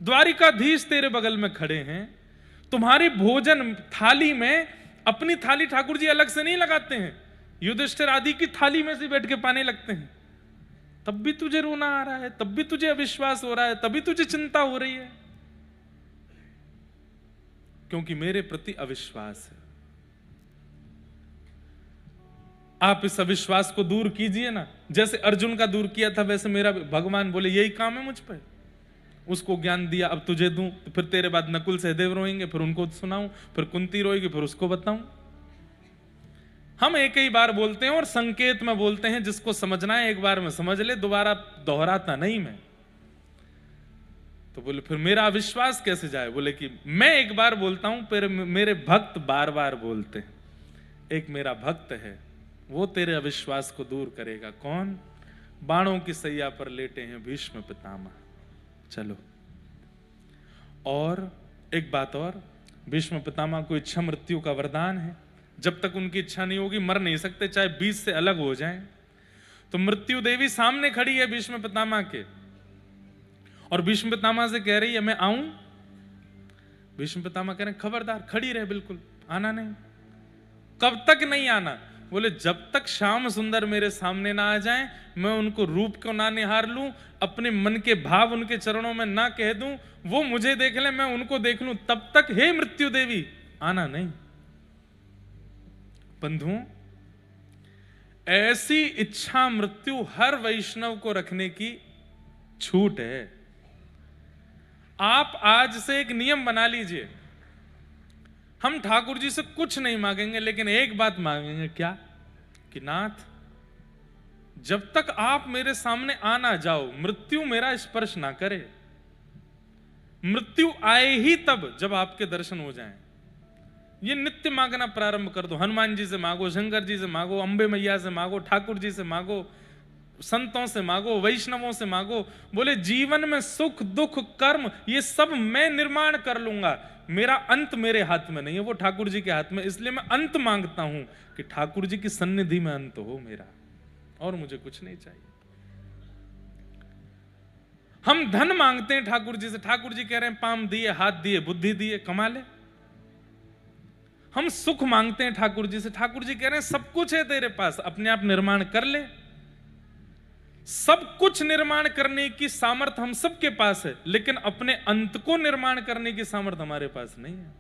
द्वारिकाधीश तेरे बगल में खड़े हैं, तुम्हारी भोजन थाली में अपनी थाली ठाकुर जी अलग से नहीं लगाते हैं, युधिष्ठिर आदि की थाली में से बैठ के पाने लगते हैं। तब भी तुझे रोना आ रहा है, तब भी तुझे अविश्वास हो रहा है, तभी तुझे चिंता हो रही है, क्योंकि मेरे प्रति अविश्वास है। आप इस अविश्वास को दूर कीजिए ना, जैसे अर्जुन का दूर किया था, वैसे मेरा भगवान बोले यही काम है मुझ पर। उसको ज्ञान दिया, अब तुझे दूं, तो फिर तेरे बाद नकुल सहदेव रोएंगे, फिर उनको सुनाऊं, फिर कुंती रोएगी, फिर उसको बताऊं। हम एक ही बार बोलते हैं और संकेत में बोलते हैं, जिसको समझना है एक बार में समझ ले, दोबारा दोहराता नहीं मैं। तो बोले फिर मेरा अविश्वास कैसे जाए? बोले कि मैं एक बार बोलता हूं, फिर मेरे भक्त बार बार बोलते हैं। एक मेरा भक्त है, वो तेरे अविश्वास को दूर करेगा। कौन? बाणों की सैया पर लेटे हैं भीष्म पितामह। चलो, और एक बात और, भीष्म पितामह को इच्छा मृत्यु का वरदान है। जब तक उनकी इच्छा नहीं होगी मर नहीं सकते, चाहे बीच से अलग हो जाएं। तो मृत्यु देवी सामने खड़ी है भीष्म पितामह के, और भीष्म पितामह से कह रही है मैं आऊं। भीष्म पितामह कह रहे हैं खबरदार, खड़ी रहे, बिल्कुल आना नहीं। कब तक नहीं आना? बोले जब तक श्याम सुंदर मेरे सामने ना आ जाएं, मैं उनको रूप को ना निहार लूं, अपने मन के भाव उनके चरणों में ना कह दूं, वो मुझे देख ले मैं उनको देख लूं, तब तक हे मृत्यु देवी आना नहीं। बंधुओं, ऐसी इच्छा मृत्यु हर वैष्णव को रखने की छूट है। आप आज से एक नियम बना लीजिए, हम ठाकुर जी से कुछ नहीं मांगेंगे, लेकिन एक बात मांगेंगे, क्या? कि नाथ, जब तक आप मेरे सामने आ ना जाओ, मृत्यु मेरा स्पर्श ना करे। मृत्यु आए ही तब जब आपके दर्शन हो जाएं। ये नित्य मांगना प्रारंभ कर दो। हनुमान जी से मांगो, शंकर जी से मांगो, अंबे मैया से मांगो, ठाकुर जी से मांगो, संतों से मांगो, वैष्णवों से मांगो। बोले जीवन में सुख दुख कर्म ये सब मैं निर्माण कर लूंगा, मेरा अंत मेरे हाथ में नहीं है, वो ठाकुर जी के हाथ में। इसलिए मैं अंत मांगता हूं कि ठाकुर जी की सन्निधि में अंत हो मेरा, और मुझे कुछ नहीं चाहिए। हम धन मांगते हैं ठाकुर जी से, ठाकुर जी कह रहे हैं पाम दिए, हाथ दिए, बुद्धि दिए, कमा ले। हम सुख मांगते हैं ठाकुर जी से, ठाकुर जी कह रहे हैं सब कुछ है तेरे पास, अपने आप निर्माण कर ले। सब कुछ निर्माण करने की सामर्थ्य हम सबके पास है, लेकिन अपने अंत को निर्माण करने की सामर्थ्य हमारे पास नहीं है।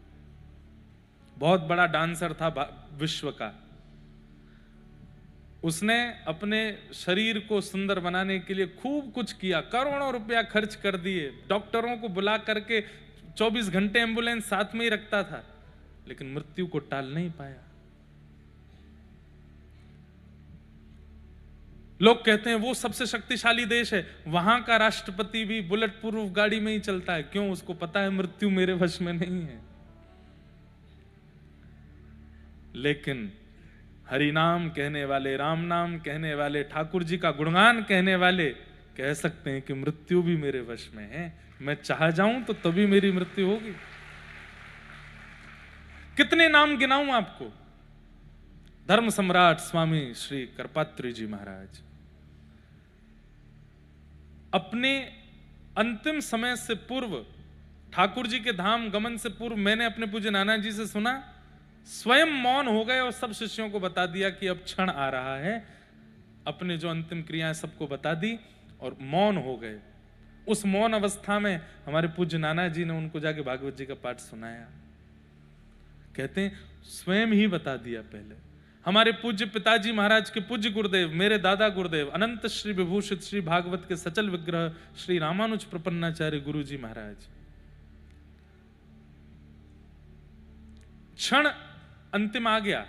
बहुत बड़ा डांसर था विश्व का, उसने अपने शरीर को सुंदर बनाने के लिए खूब कुछ किया, करोड़ों रुपया खर्च कर दिए, डॉक्टरों को बुला करके 24 घंटे एम्बुलेंस साथ में ही रखता था, लेकिन मृत्यु को टाल नहीं पाया। लोग कहते हैं वो सबसे शक्तिशाली देश है, वहां का राष्ट्रपति भी बुलेट प्रूफ गाड़ी में ही चलता है। क्यों? उसको पता है मृत्यु मेरे वश में नहीं है। लेकिन हरि नाम कहने वाले, राम नाम कहने वाले, ठाकुर जी का गुणगान कहने वाले कह सकते हैं कि मृत्यु भी मेरे वश में है, मैं चाह जाऊं तो तभी मेरी मृत्यु होगी। कितने नाम गिनाऊं आपको? धर्म सम्राट स्वामी श्री करपात्री जी महाराज अपने अंतिम समय से पूर्व, ठाकुर जी के धाम गमन से पूर्व, मैंने अपने पूज्य नाना जी से सुना, स्वयं मौन हो गए और सब शिष्यों को बता दिया कि अब क्षण आ रहा है। अपने जो अंतिम क्रियाएं सबको बता दी और मौन हो गए। उस मौन अवस्था में हमारे पूज्य नाना जी ने उनको जाके भागवत जी का पाठ सुनाया। कहते हैं स्वयं ही बता दिया पहले। हमारे पूज्य पिताजी महाराज के पूज्य गुरुदेव, मेरे दादा गुरुदेव, अनंत श्री विभूषित श्री भागवत के सचल विग्रह श्री रामानुज प्रपन्नाचार्य गुरु जी महाराज, क्षण अंतिम आ गया,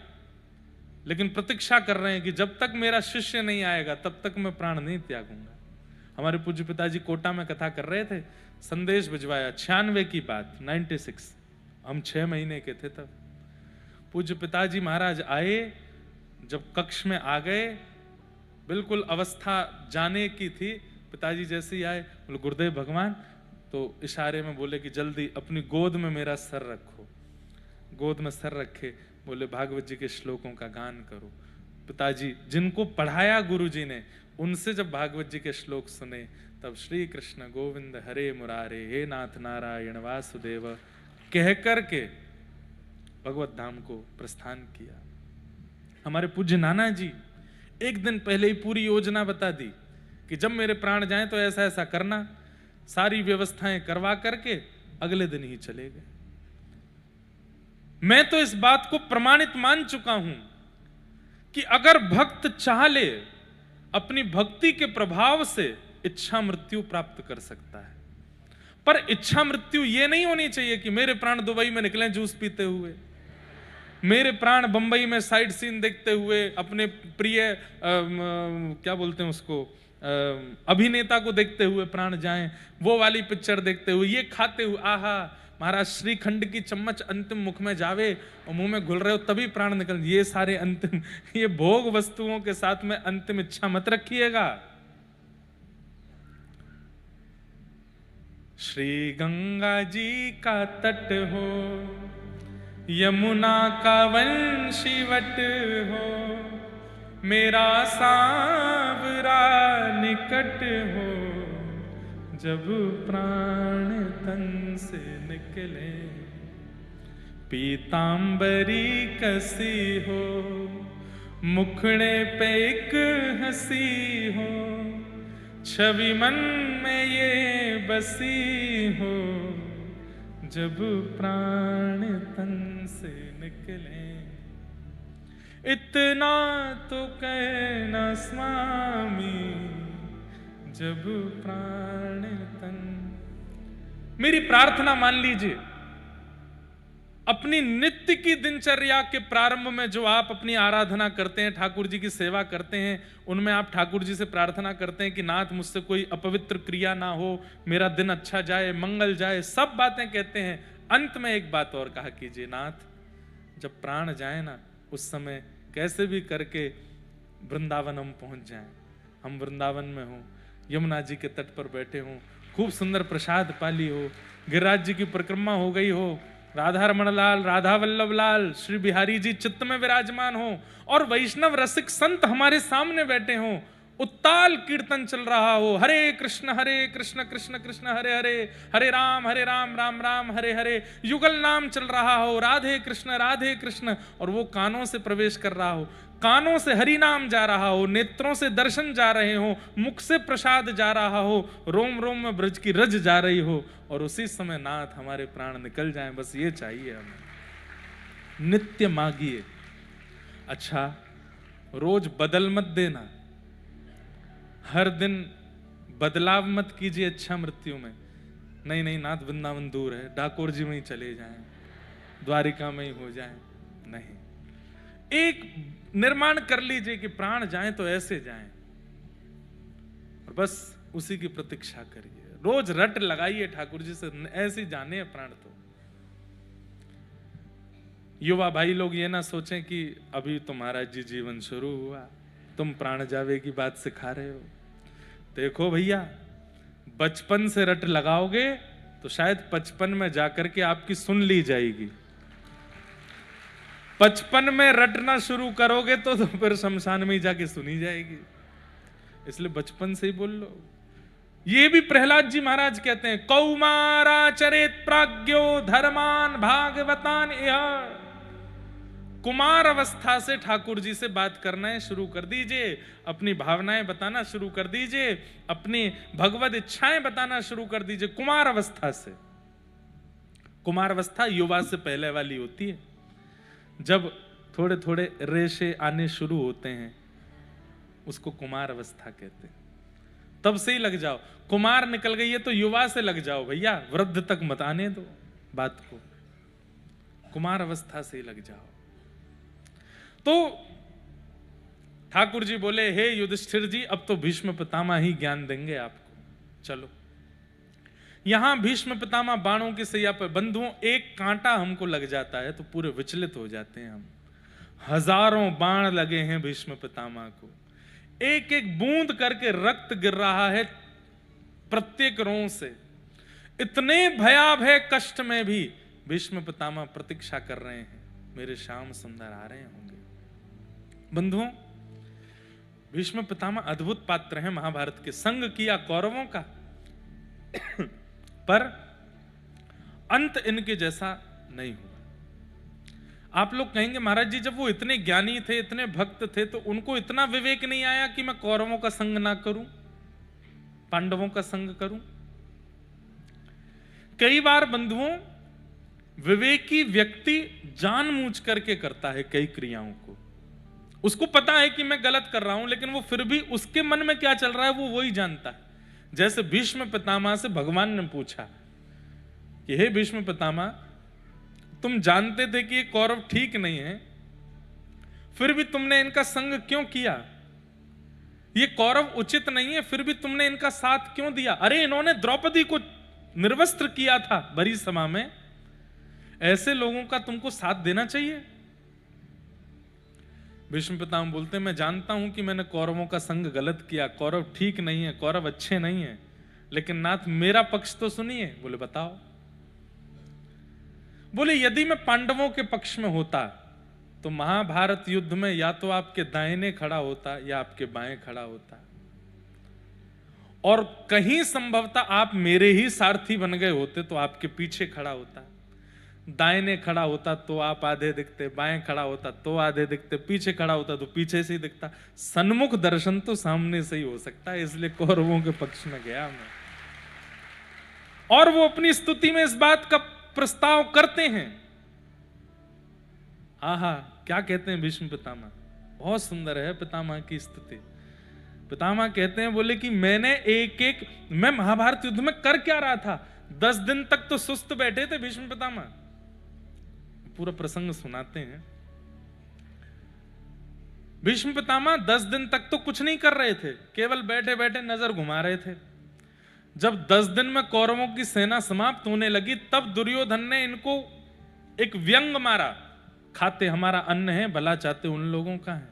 लेकिन प्रतीक्षा कर रहे हैं कि जब तक मेरा शिष्य नहीं आएगा तब तक मैं प्राण नहीं त्यागूंगा। हमारे पूज्य पिताजी कोटा में कथा कर रहे थे, संदेश भिजवाया 96 की बात, 96, हम 6 महीने के थे तब। पूज्य पिताजी महाराज आए, जब कक्ष में आ गए, बिल्कुल अवस्था जाने की थी। पिताजी जैसे ही आए, बोले गुरुदेव भगवान, तो इशारे में बोले कि जल्दी अपनी गोद में मेरा सर रखो। गोद में सर रखे, बोले भागवत जी के श्लोकों का गान करो। पिताजी जिनको पढ़ाया गुरु जी ने, उनसे जब भागवत जी के श्लोक सुने, तब श्री कृष्ण गोविंद हरे मुरारे, हे नाथ नारायण वासुदेव कह करके भगवत धाम को प्रस्थान किया। हमारे पूज्य नाना जी एक दिन पहले ही पूरी योजना बता दी कि जब मेरे प्राण जाएं तो ऐसा ऐसा करना। सारी व्यवस्थाएं करवा करके अगले दिन ही चले गए। मैं तो इस बात को प्रमाणित मान चुका हूं कि अगर भक्त चाह ले, अपनी भक्ति के प्रभाव से इच्छा मृत्यु प्राप्त कर सकता है। पर इच्छा मृत्यु ये नहीं होनी चाहिए कि मेरे प्राण दुबई में निकलें जूस पीते हुए, मेरे प्राण बंबई में साइड सीन देखते हुए, अपने प्रिय क्या बोलते हैं उसको, अभिनेता को देखते हुए प्राण जाएं, वो वाली पिक्चर देखते हुए, ये खाते हुए, आहा महाराज श्रीखंड की चम्मच अंतिम मुख में जावे और मुंह में घुल रहे हो तभी प्राण निकल, ये सारे अंतिम, ये भोग वस्तुओं के साथ में अंतिम इच्छा मत रखिएगा। श्री गंगा जी का तट हो, यमुना का वंशीवट हो, मेरा सांवरा निकट हो, जब प्राण तन से निकले, पीतांबरी कसी हो, मुखड़े पे एक हंसी हो, छवि मन में ये बसी हो, जब प्राण तन से निकले। इतना तो कहना स्वामी, जब प्राण तन। मेरी प्रार्थना मान लीजिए, अपनी नित्य की दिनचर्या के प्रारंभ में जो आप अपनी आराधना करते हैं, ठाकुर जी की सेवा करते हैं, उनमें आप ठाकुर जी से प्रार्थना करते हैं कि नाथ मुझसे कोई अपवित्र क्रिया ना हो, मेरा दिन अच्छा जाए, मंगल जाए, सब बातें कहते हैं। अंत में एक बात और कहा कीजिए, नाथ जब प्राण जाए ना, उस समय कैसे भी करके वृंदावन हम पहुंच जाएं। हम वृंदावन में हों, यमुना जी के तट पर बैठे हों, खूब सुंदर प्रसाद पाली हो, गिरिराज जी की परिक्रमा हो गई हो, राधा रमण लाल, राधा वल्लभ लाल, श्री बिहारी जी चित्त में विराजमान हो, और वैष्णव रसिक संत हमारे सामने बैठे हों, उत्ताल कीर्तन चल रहा हो, हरे कृष्ण कृष्ण कृष्ण हरे हरे, हरे राम राम राम हरे हरे, युगल नाम चल रहा हो, राधे कृष्ण, और वो कानों से प्रवेश कर रहा हो, कानों से हरि नाम जा रहा हो, नेत्रों से दर्शन जा रहे हो, मुख से प्रसाद जा रहा हो, रोम रोम में ब्रज की रज जा रही हो, और उसी समय नाथ हमारे प्राण निकल जाएं, बस ये चाहिए हमें। नित्य मांगिए। अच्छा, रोज बदल मत देना, हर दिन बदलाव मत कीजिए अच्छा मृत्यु में। नहीं नाथ, वृंदावन दूर है, डाकोर जी में ही चले जाएं, द्वारिका में ही हो जाएं। नहीं, एक निर्माण कर लीजिए कि प्राण जाएं तो ऐसे जाएं, और बस उसी की प्रतीक्षा करिए। रोज रट लगाइए ठाकुर जी से, ऐसे जाने प्राण। तो युवा भाई लोग ये ना सोचें कि अभी तो महाराज जी जीवन शुरू हुआ, तुम प्राण जावे की बात सिखा रहे हो। देखो भैया, बचपन से रट लगाओगे तो शायद 55 में जाकर के आपकी सुन ली जाएगी। 55 में रटना शुरू करोगे तो फिर शमशान में ही जाके सुनी जाएगी। इसलिए बचपन से ही बोल लो। ये भी प्रहलाद जी महाराज कहते हैं, कौमाराचरेत प्राज्ञो धर्मान भागवतान इह। कुमार अवस्था से ठाकुर जी से बात करना शुरू कर दीजिए, अपनी भावनाएं बताना शुरू कर दीजिए, अपनी भगवत इच्छाएं बताना शुरू कर दीजिए कुमार अवस्था से। कुमार अवस्था युवा से पहले वाली होती है, जब थोड़े थोड़े रेशे आने शुरू होते हैं, उसको कुमार अवस्था कहते हैं। तब से ही लग जाओ। कुमार निकल गई है तो युवा से लग जाओ भैया, वृद्ध तक मत आने दो बात को, कुमार अवस्था से ही लग जाओ। तो ठाकुर जी बोले, हे युधिष्ठिर जी, अब तो भीष्म पितामह ही ज्ञान देंगे आपको, चलो। यहां भीष्म पितामह बाणों की सैया पर, बंधुओं एक कांटा हमको लग जाता है तो पूरे विचलित हो जाते हैं हम। हजारों बाण लगे हैं भीष्म पितामह को, एक एक बूंद करके रक्त गिर रहा है प्रत्येक रों से। इतने भयावह कष्ट में भी भीष्म पितामह प्रतीक्षा कर रहे हैं, मेरे श्याम सुंदर आ रहे होंगे। बंधुओं, भीष्म पितामह अद्भुत पात्र हैं महाभारत के। संग किया कौरवों का पर अंत इनके जैसा नहीं हुआ। आप लोग कहेंगे महाराज जी, जब वो इतने ज्ञानी थे, इतने भक्त थे, तो उनको इतना विवेक नहीं आया कि मैं कौरवों का संग ना करूं, पांडवों का संग करूं? कई बार बंधुओं, विवेकी व्यक्ति जानबूझ करके करता है कई क्रियाओं को। उसको पता है कि मैं गलत कर रहा हूं, लेकिन वो फिर भी उसके मन में क्या चल रहा है वो वही जानता है। जैसे भीष्म पितामह से भगवान ने पूछा कि हे भीष्म पितामह, तुम जानते थे कि ये कौरव ठीक नहीं है, फिर भी तुमने इनका संग क्यों किया? ये कौरव उचित नहीं है, फिर भी तुमने इनका साथ क्यों दिया? अरे इन्होंने द्रौपदी को निर्वस्त्र किया था बड़ी सभा में, ऐसे लोगों का तुमको साथ देना चाहिए। भीष्म पितामह बोलते हैं, मैं जानता हूं कि मैंने कौरवों का संग गलत किया, कौरव ठीक नहीं है, कौरव अच्छे नहीं है, लेकिन नाथ मेरा पक्ष तो सुनिए। बोले बताओ। बोले यदि मैं पांडवों के पक्ष में होता तो महाभारत युद्ध में या तो आपके दाहिने खड़ा होता या आपके बाएं खड़ा होता, और कहीं संभवतः आप मेरे ही सारथी बन गए होते तो आपके पीछे खड़ा होता। दाहिने खड़ा होता तो आप आधे दिखते, बाएं खड़ा होता तो आधे दिखते, पीछे खड़ा होता तो पीछे से ही दिखता। सन्मुख दर्शन तो सामने से ही हो सकता है, इसलिए कौरवों के पक्ष में गया मैं। और वो अपनी स्तुति में इस बात का प्रस्ताव करते हैं। आहा, क्या कहते हैं भीष्म पितामह, बहुत सुंदर है पितामह की स्तुति। पितामह कहते हैं, बोले कि मैं महाभारत युद्ध में कर क्या रहा था? 10 दिन तक तो सुस्त बैठे थे भीष्म पितामह। पूरा प्रसंग सुनाते हैं। भीष्म पितामह 10 दिन तक तो कुछ नहीं कर रहे थे, केवल बैठे बैठे नजर घुमा रहे थे। जब 10 दिन में कौरवों की सेना समाप्त होने लगी, तब दुर्योधन ने इनको एक व्यंग मारा, खाते हमारा अन्न है, भला चाहते उन लोगों का है।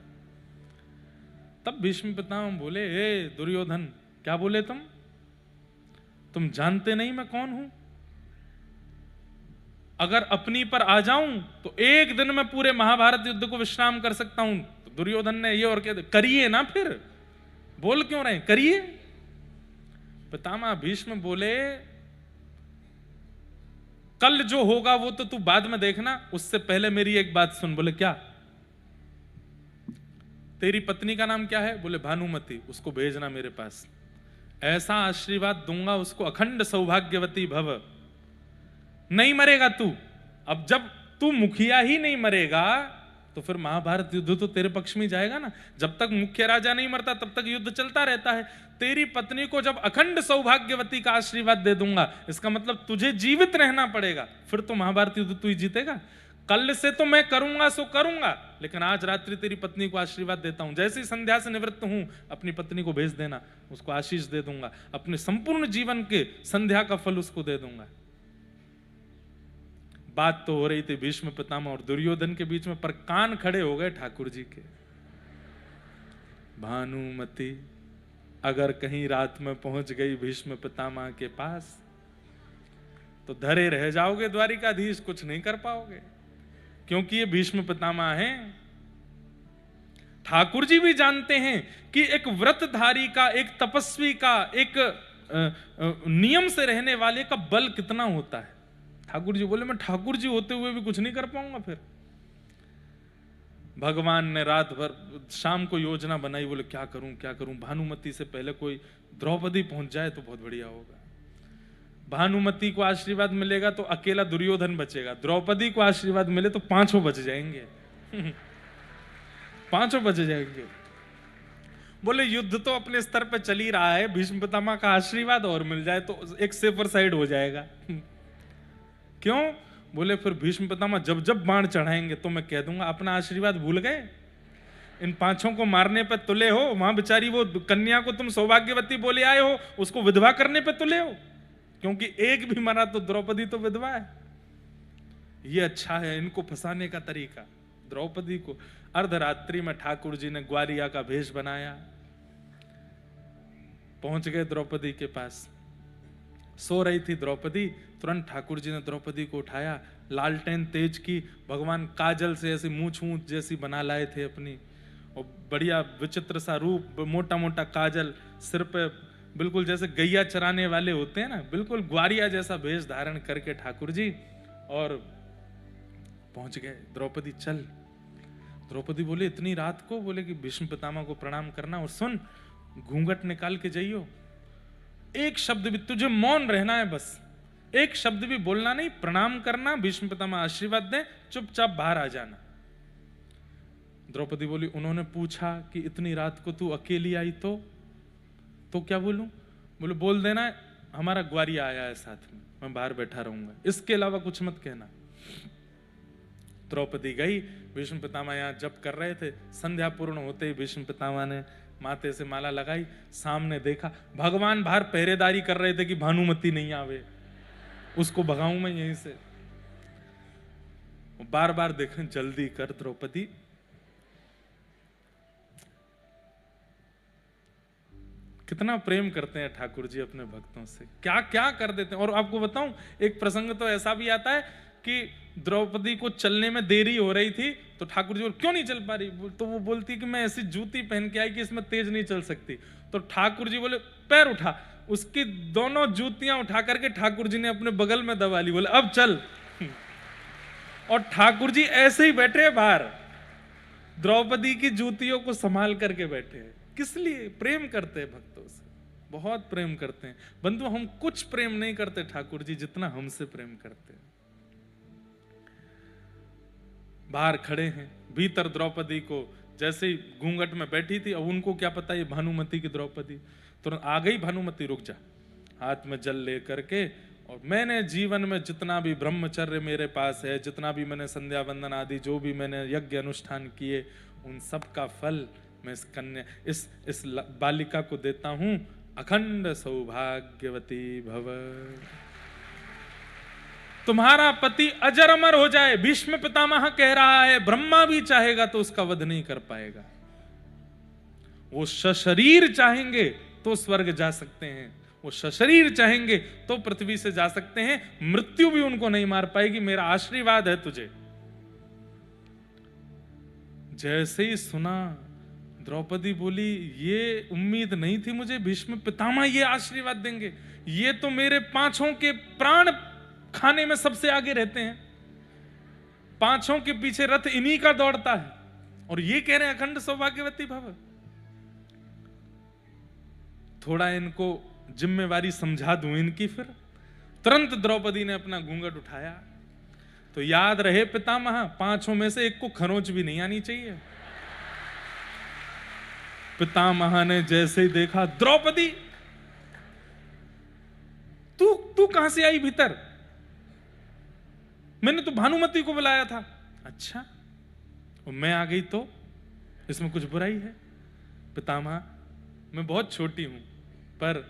तब भीष्म पितामह बोले, ए दुर्योधन, क्या बोले तुम जानते नहीं मैं कौन हूं? अगर अपनी पर आ जाऊं तो एक दिन में पूरे महाभारत युद्ध को विश्राम कर सकता हूं। तो दुर्योधन ने ये और कह, करिए ना फिर, बोल क्यों रहे, करिए। पितामह भीष्म बोले कल जो होगा वो तो तू बाद में देखना, उससे पहले मेरी एक बात सुन। बोले क्या? तेरी पत्नी का नाम क्या है? बोले भानुमति, उसको भेजना मेरे पास, ऐसा आशीर्वाद दूंगा उसको, अखंड सौभाग्यवती भव। नहीं मरेगा तू। अब जब तू मुखिया ही नहीं मरेगा तो फिर महाभारत युद्ध तो तेरे पक्ष में जाएगा ना। जब तक मुख्य राजा नहीं मरता तब तक युद्ध चलता रहता है। तेरी पत्नी को जब अखंड सौभाग्यवती का आशीर्वाद दे दूंगा, इसका मतलब तुझे जीवित रहना पड़ेगा, फिर तो महाभारत युद्ध तू ही जीतेगा। कल से तो मैं करूंगा सो करूंगा, लेकिन आज रात्रि तेरी पत्नी को आशीर्वाद देता हूं। जैसे ही संध्या से निवृत्त हूं, अपनी पत्नी को भेज देना, उसको आशीष दे दूंगा, अपने संपूर्ण जीवन के संध्या का फल उसको दे दूंगा। बात तो हो रही थी भीष्म पितामह और दुर्योधन के बीच में, पर कान खड़े हो गए ठाकुर जी के। भानुमति अगर कहीं रात में पहुंच गई भीष्म पितामह के पास तो धरे रह जाओगे द्वारिकाधीश, कुछ नहीं कर पाओगे, क्योंकि ये भीष्म पितामह हैं। ठाकुर जी भी जानते हैं कि एक व्रतधारी का, एक तपस्वी का, एक नियम से रहने वाले का बल कितना होता है। ठाकुर जी बोले मैं ठाकुर जी होते हुए भी कुछ नहीं कर पाऊंगा। फिर भगवान ने रात भर, शाम को योजना बनाई, बोले क्या करूं क्या करूं, भानुमति से पहले कोई द्रौपदी पहुंच जाए तो बहुत बढ़िया होगा। भानुमति को आशीर्वाद मिलेगा तो अकेला दुर्योधन बचेगा, द्रौपदी को आशीर्वाद मिले तो पांचों बच जाएंगे। पांचों बच जाएंगे। बोले युद्ध तो अपने स्तर पे चल ही रहा है, भीष्म पितामह का आशीर्वाद और मिल जाए तो एक सेफर साइड हो जाएगा। क्यों? बोले फिर भीष्म पितामह जब जब बाण चढ़ाएंगे तो मैं कह दूंगा अपना आशीर्वाद भूल गए, इन पांचों को मारने पे तुले हो, वहां बेचारी वो कन्या को तुम सौभाग्यवती बोले आए हो, उसको विधवा करने पे तुले हो, क्योंकि एक भी मरा तो द्रौपदी तो विधवा है। ये अच्छा है इनको फंसाने का तरीका। द्रौपदी को अर्धरात्रि में ठाकुर जी ने ग्वालिया का भेष बनाया, पहुंच गए द्रौपदी के पास। सो रही थी द्रौपदी, तुरंत ठाकुर जी ने द्रौपदी को उठाया, लालटेन तेज की, भगवान काजल से ऐसी मूंछ मूंछ जैसी बना लाए थे अपनी, और बढ़िया विचित्र सा रूप, मोटा मोटा काजल, सिर पे बिल्कुल जैसे गैया चराने वाले होते हैं ना, बिल्कुल ग्वारिया जैसा भेष धारण करके ठाकुर जी और पहुंच गए। द्रौपदी चल। द्रौपदी बोले इतनी रात को? बोले कि भीष्म पितामह को प्रणाम करना, और सुन घूंघट निकाल के जाइयो, एक शब्द भी, तुझे मौन रहना है, बस एक शब्द भी बोलना नहीं, प्रणाम करना, भीष्म पितामह आशीर्वाद दें, चुपचाप बाहर आ जाना। द्रौपदी बोली उन्होंने पूछा कि इतनी रात को तू अकेली आई तो क्या बोलूं? बोले बोल देना हमारा ग्वारिया आया है साथ में, मैं बाहर बैठा रहूंगा, इसके अलावा कुछ मत कहना। द्रौपदी गई, भीष्म पितामह यहाँ जप कर रहे थे, संध्या पूर्ण होते ही भीष्म पितामह ने माथे से माला लगाई, सामने देखा भगवान बाहर पहरेदारी कर रहे थे कि भानुमति नहीं आवे, उसको भगाऊं मैं यहीं से। बार बार देखें जल्दी कर द्रौपदी। कितना प्रेम करते हैं ठाकुर जी अपने भक्तों से, क्या क्या कर देते हैं। और आपको बताऊं एक प्रसंग तो ऐसा भी आता है कि द्रौपदी को चलने में देरी हो रही थी तो ठाकुर जी क्यों नहीं चल पा रही, तो वो बोलती कि मैं ऐसी जूती पहन के आई कि इसमें तेज नहीं चल सकती। तो ठाकुर जी बोले पैर उठा, उसकी दोनों जूतियां उठा करके ठाकुर जी ने अपने बगल में दबा ली, बोले अब चल। और ठाकुर जी ऐसे ही बैठे बाहर, द्रौपदी की जूतियों को संभाल करके बैठे हैं। किस लिए? प्रेम करते हैं भक्तों से, बहुत प्रेम करते हैं। बंधु हम कुछ प्रेम नहीं करते ठाकुर जी जितना हमसे प्रेम करते हैं। बाहर खड़े हैं, भीतर द्रौपदी को जैसे ही घूंघट में बैठी थी, अब उनको क्या पता ये भानुमति की द्रौपदी, तुरंत आ गई भानुमति, रुक जा, हाथ में जल ले करके, और मैंने जीवन में जितना भी ब्रह्मचर्य मेरे पास है, जितना भी मैंने संध्या वंदन आदि जो भी मैंने यज्ञ अनुष्ठान किए, उन सब का फल मैं इस कन्या, इस बालिका को देता हूं, अखंड सौभाग्यवती भव। तुम्हारा पति अजर अमर हो जाए, भीष्म पितामह कह रहा है, ब्रह्मा भी चाहेगा तो उसका वध नहीं कर पाएगा। वो सशरीर चाहेंगे तो स्वर्ग जा सकते हैं, वो सशरीर चाहेंगे तो पृथ्वी से जा सकते हैं, मृत्यु भी उनको नहीं मार पाएगी, मेरा आशीर्वाद है तुझे। जैसे ही सुना द्रौपदी बोली, ये उम्मीद नहीं थी मुझे भीष्म पितामह ये आशीर्वाद देंगे। ये तो मेरे पांचों के प्राण खाने में सबसे आगे रहते हैं, पांचों के पीछे रथ इन्हीं का दौड़ता है, और ये कह रहे हैं अखंड सौभाग्यवती भव। थोड़ा इनको जिम्मेवारी समझा दूं इनकी। फिर तुरंत द्रौपदी ने अपना घूंघट उठाया। तो याद रहे पितामह, पांचों में से एक को खरोंच भी नहीं आनी चाहिए। पितामह ने जैसे ही देखा, द्रौपदी तू कहां से आई भीतर? मैंने तो भानुमति को बुलाया था। अच्छा, और मैं आ गई तो इसमें कुछ बुराई है? पितामह, मैं बहुत छोटी हूं, पर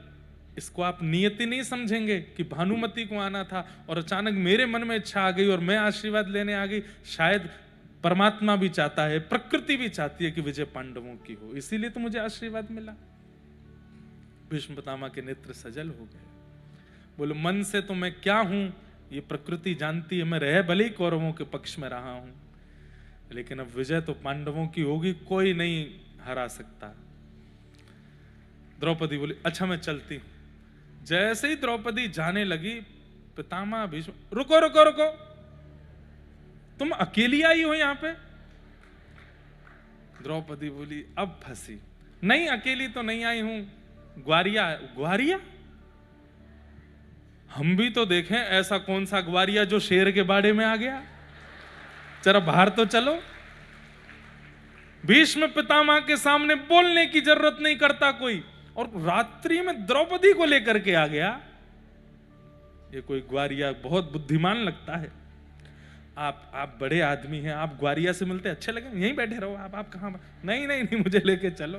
इसको आप नियति नहीं समझेंगे कि भानुमति को आना था और अचानक मेरे मन में इच्छा आ गई और मैं आशीर्वाद लेने आ गई। शायद परमात्मा भी चाहता है, प्रकृति भी चाहती है कि विजय पांडवों की हो, इसीलिए तो मुझे आशीर्वाद मिला। भीष्म पितामह के नेत्र सजल हो गए। बोले, मन से तो मैं क्या हूं ये प्रकृति जानती है। मैं रह भले ही कौरवों के पक्ष में रहा हूं, लेकिन अब विजय तो पांडवों की होगी, कोई नहीं हरा सकता। द्रौपदी बोली, अच्छा मैं चलती हूं। जैसे ही द्रौपदी जाने लगी, पितामह भीष्म, रुको रुको रुको, तुम अकेली आई हो यहां पे? द्रौपदी बोली, अब फंसी। नहीं, अकेली तो नहीं आई हूं, ग्वारिया। ग्वारिया? हम भी तो देखें ऐसा कौन सा ग्वारिया जो शेर के बाड़े में आ गया, जरा बाहर तो चलो। भीष्म पितामह के सामने बोलने की जरूरत नहीं करता कोई, और रात्रि में द्रौपदी को लेकर के आ गया। ये कोई ग्वारिया बहुत बुद्धिमान लगता है। आप बड़े आदमी हैं, आप ग्वारिया से मिलते अच्छे लगे, यहीं बैठे रहो। आप कहां? नहीं नहीं नहीं, मुझे लेके चलो।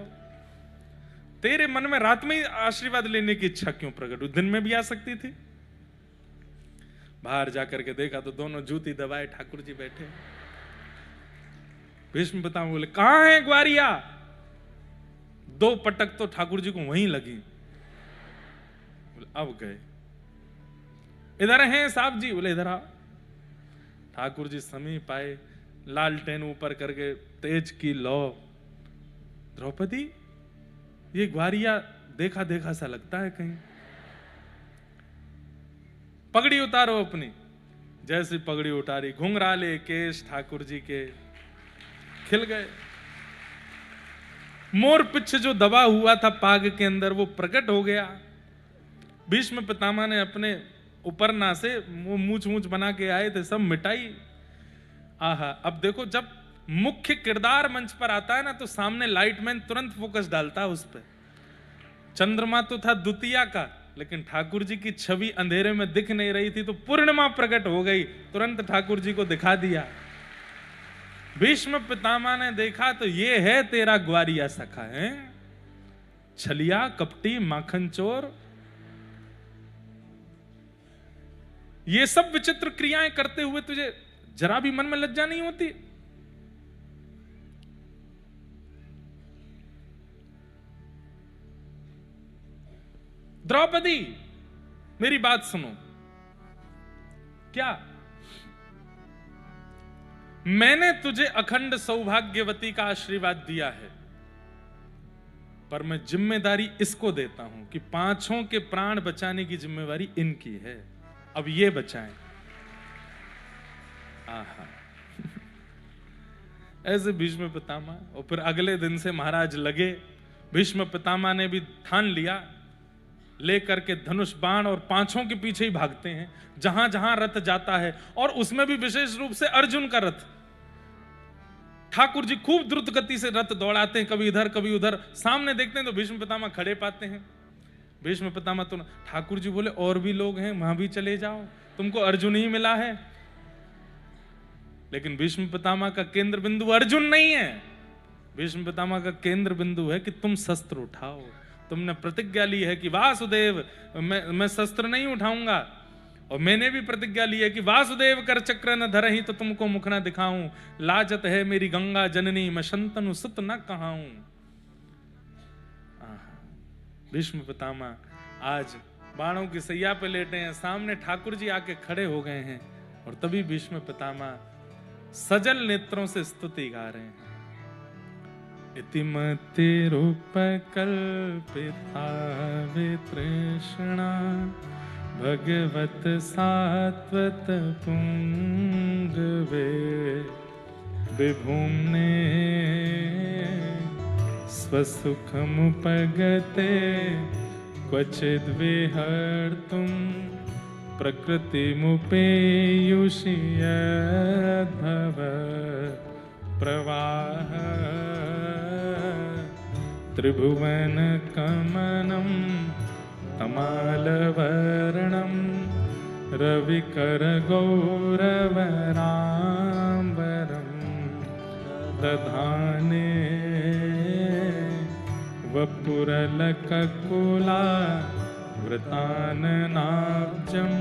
तेरे मन में रात में ही आशीर्वाद लेने की इच्छा क्यों प्रकट हुई? दिन में भी आ सकती थी। बाहर जाकर के देखा तो दोनों जूती दबाए ठाकुर जी बैठे। भीष्म पितामह बोले, कहां है ग्वारिया? दो पटक तो ठाकुर जी को वहीं लगी। बोले, अब गए। इधर हैं साहब जी? बोले, इधर आ। ठाकुर जी समीप आए, लालटेन ऊपर करके तेज की लो। द्रौपदी, ये ग्वारिया देखा देखा सा लगता है कहीं। पगड़ी उतारो अपनी। जैसी पगड़ी उतारी, घुंघराले केश ठाकुर जी के खिल गए। मोर पिछ जो दबा हुआ था पाग के अंदर, वो प्रकट हो गया। भीष्म पितामह ने अपने उपरना से वो मूछ मूछ बना के आए थे, सब मिटाई। आहा, अब देखो, जब मुख्य किरदार मंच पर आता है ना, तो सामने लाइटमैन तुरंत फोकस डालता है उस पर। चंद्रमा तो था द्वितीया का, लेकिन ठाकुर जी की छवि अंधेरे में दिख नहीं रही थी, तो पूर्णिमा प्रकट हो गई, तुरंत ठाकुर जी को दिखा दिया। भीष्म पितामह ने देखा तो ये है तेरा ग्वारिया सखा है, छलिया कपटी माखन चोर। ये सब विचित्र क्रियाएं करते हुए तुझे जरा भी मन में लज्जा नहीं होती? द्रौपदी, मेरी बात सुनो। क्या मैंने तुझे अखंड सौभाग्यवती का आशीर्वाद दिया है, पर मैं जिम्मेदारी इसको देता हूं कि पांचों के प्राण बचाने की जिम्मेवारी इनकी है। अब ये बचाएं। आहा ऐसे भीष्म पितामह। और फिर अगले दिन से महाराज लगे। भीष्म पितामह ने भी ठान लिया, लेकर के धनुष बाण और पांचों के पीछे ही भागते हैं जहां जहां रथ जाता है। और उसमें भी विशेष रूप से अर्जुन का रथ। ठाकुर जी खूब द्रुत गति से रथ दौड़ाते हैं, कभी इधर कभी उधर। सामने देखते हैं तो भीष्म पितामह खड़े पाते हैं। भीष्म पितामह तो, ठाकुर जी बोले, और भी लोग हैं, वहां भी चले जाओ, तुमको अर्जुन ही मिला है। लेकिन भीष्म पितामह का केंद्र बिंदु अर्जुन नहीं है। भीष्म पितामह का केंद्र बिंदु है कि तुम शस्त्र उठाओ। तुमने प्रतिज्ञा ली है कि वासुदेव, मैं शस्त्र नहीं उठाऊंगा। और मैंने भी प्रतिज्ञा ली है कि वासुदेव कर चक्र न धरहि तो तुमको मुख न दिखाऊं। लाजत है मेरी गंगा जननी, मैं शंतनु सुत न कहाऊं। भीष्म पितामह आज बाणों की सैया पे लेटे हैं, सामने ठाकुर जी आके खड़े हो गए हैं। और तभी भीष्म पितामह सजल नेत्रों से स्तुति गा रहे हैं। इतिमतिरुपकल्पिता वितृष्णा भगवत सात्वत पुंगवे विभुम्ने स्वसुखमुपगते क्वचिद्विहर्तुं प्रकृतिमुपेयुषि यद्भव प्रवाह त्रिभुवनकमनं तमालवर्णं रविकरगौरवराम्बरं दधाने वपुरलककुला वृताननाब्जं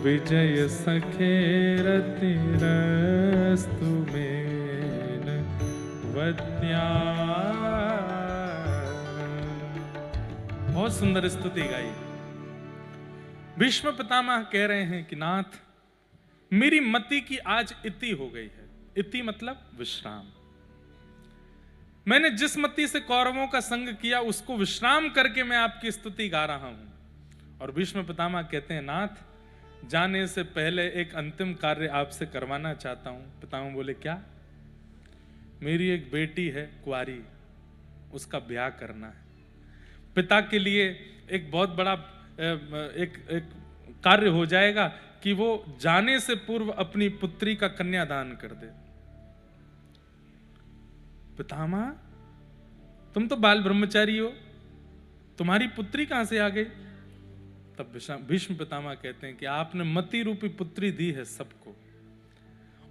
विजयसखेरतिरस्तु मेन वद्या। बहुत सुंदर स्तुति गाई। भीष्म पितामह कह रहे हैं कि नाथ, मेरी मति की आज इति हो गई है। इति मतलब विश्राम। मैंने जिस मति से कौरवों का संग किया उसको विश्राम करके मैं आपकी स्तुति गा रहा हूं। और भीष्म पितामह कहते हैं, नाथ, जाने से पहले एक अंतिम कार्य आपसे करवाना चाहता हूं। पितामह बोले, क्या? मेरी एक बेटी है कुंवारी, उसका ब्याह करना है। पिता के लिए एक बहुत बड़ा एक कार्य हो जाएगा कि वो जाने से पूर्व अपनी पुत्री का कन्यादान कर दे। पितामह, तुम तो बाल ब्रह्मचारी हो, तुम्हारी पुत्री कहां से आ गई? तब भीष्म पितामह कहते हैं कि आपने मति रूपी पुत्री दी है सबको,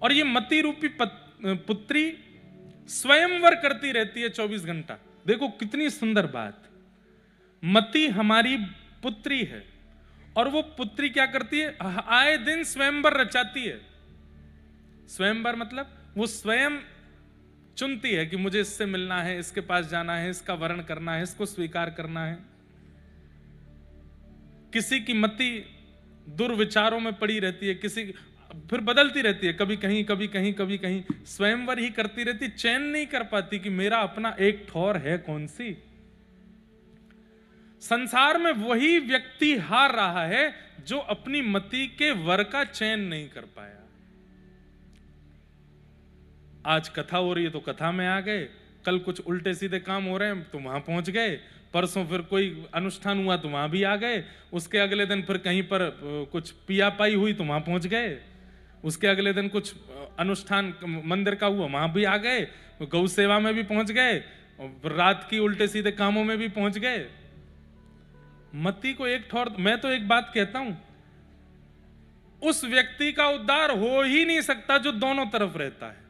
और ये मति रूपी पुत्री स्वयंवर करती रहती है 24 घंटा। देखो कितनी सुंदर बात। मति हमारी पुत्री है और वो पुत्री क्या करती है? आए दिन स्वयंवर रचाती है। स्वयंवर मतलब वो स्वयं चुनती है कि मुझे इससे मिलना है, इसके पास जाना है, इसका वर्ण करना है, इसको स्वीकार करना है। किसी की मति दुर्विचारों में पड़ी रहती है, किसी फिर बदलती रहती है, कभी कहीं कभी कहीं कभी कहीं, स्वयंवर ही करती रहती, चैन नहीं कर पाती कि मेरा अपना एक ठौर है कौन सी। संसार में वही व्यक्ति हार रहा है जो अपनी मति के वर का चयन नहीं कर पाया। आज कथा हो रही है तो कथा में आ गए, कल कुछ उल्टे सीधे काम हो रहे हैं तो वहां पहुंच गए, परसों फिर कोई अनुष्ठान हुआ तो वहां भी आ गए, उसके अगले दिन फिर कहीं पर कुछ पिया पाई हुई तो वहां पहुंच गए, उसके अगले दिन कुछ अनुष्ठान मंदिर का हुआ वहां भी आ गए, गौ सेवा में भी पहुंच गए, रात की उल्टे सीधे कामों में भी पहुंच गए। मति को एक ठौर। मैं तो एक बात कहता हूं, उस व्यक्ति का उद्धार हो ही नहीं सकता जो दोनों तरफ रहता है।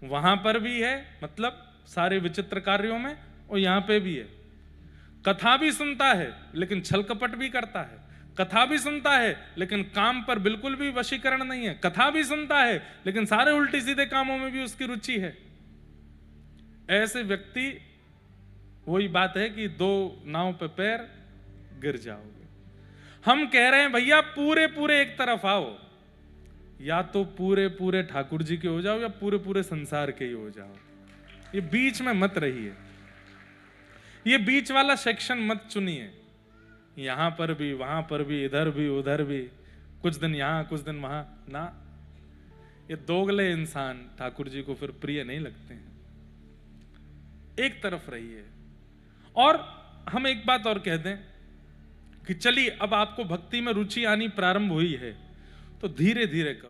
वहां पर भी है, मतलब सारे विचित्र कार्यों में, और यहां पे भी है। कथा भी सुनता है लेकिन छल कपट भी करता है, कथा भी सुनता है लेकिन काम पर बिल्कुल भी वशीकरण नहीं है, कथा भी सुनता है लेकिन सारे उल्टी सीधे कामों में भी उसकी रुचि है। ऐसे व्यक्ति, वही बात है कि दो नाव पे पैर गिर जाओगे। हम कह रहे हैं भैया पूरे पूरे एक तरफ आओ, या तो पूरे पूरे ठाकुर जी के हो जाओ या पूरे पूरे संसार के ही हो जाओ। ये बीच में मत रहिए, ये बीच वाला सेक्शन मत चुनिए। यहां पर भी वहां पर भी, इधर भी उधर भी, कुछ दिन यहां कुछ दिन वहां ना। ये दोगले इंसान ठाकुर जी को फिर प्रिय नहीं लगते हैं। एक तरफ रहिए। और हम एक बात और कह दें कि चलिए अब आपको भक्ति में रुचि आनी प्रारंभ हुई है तो धीरे धीरे करो।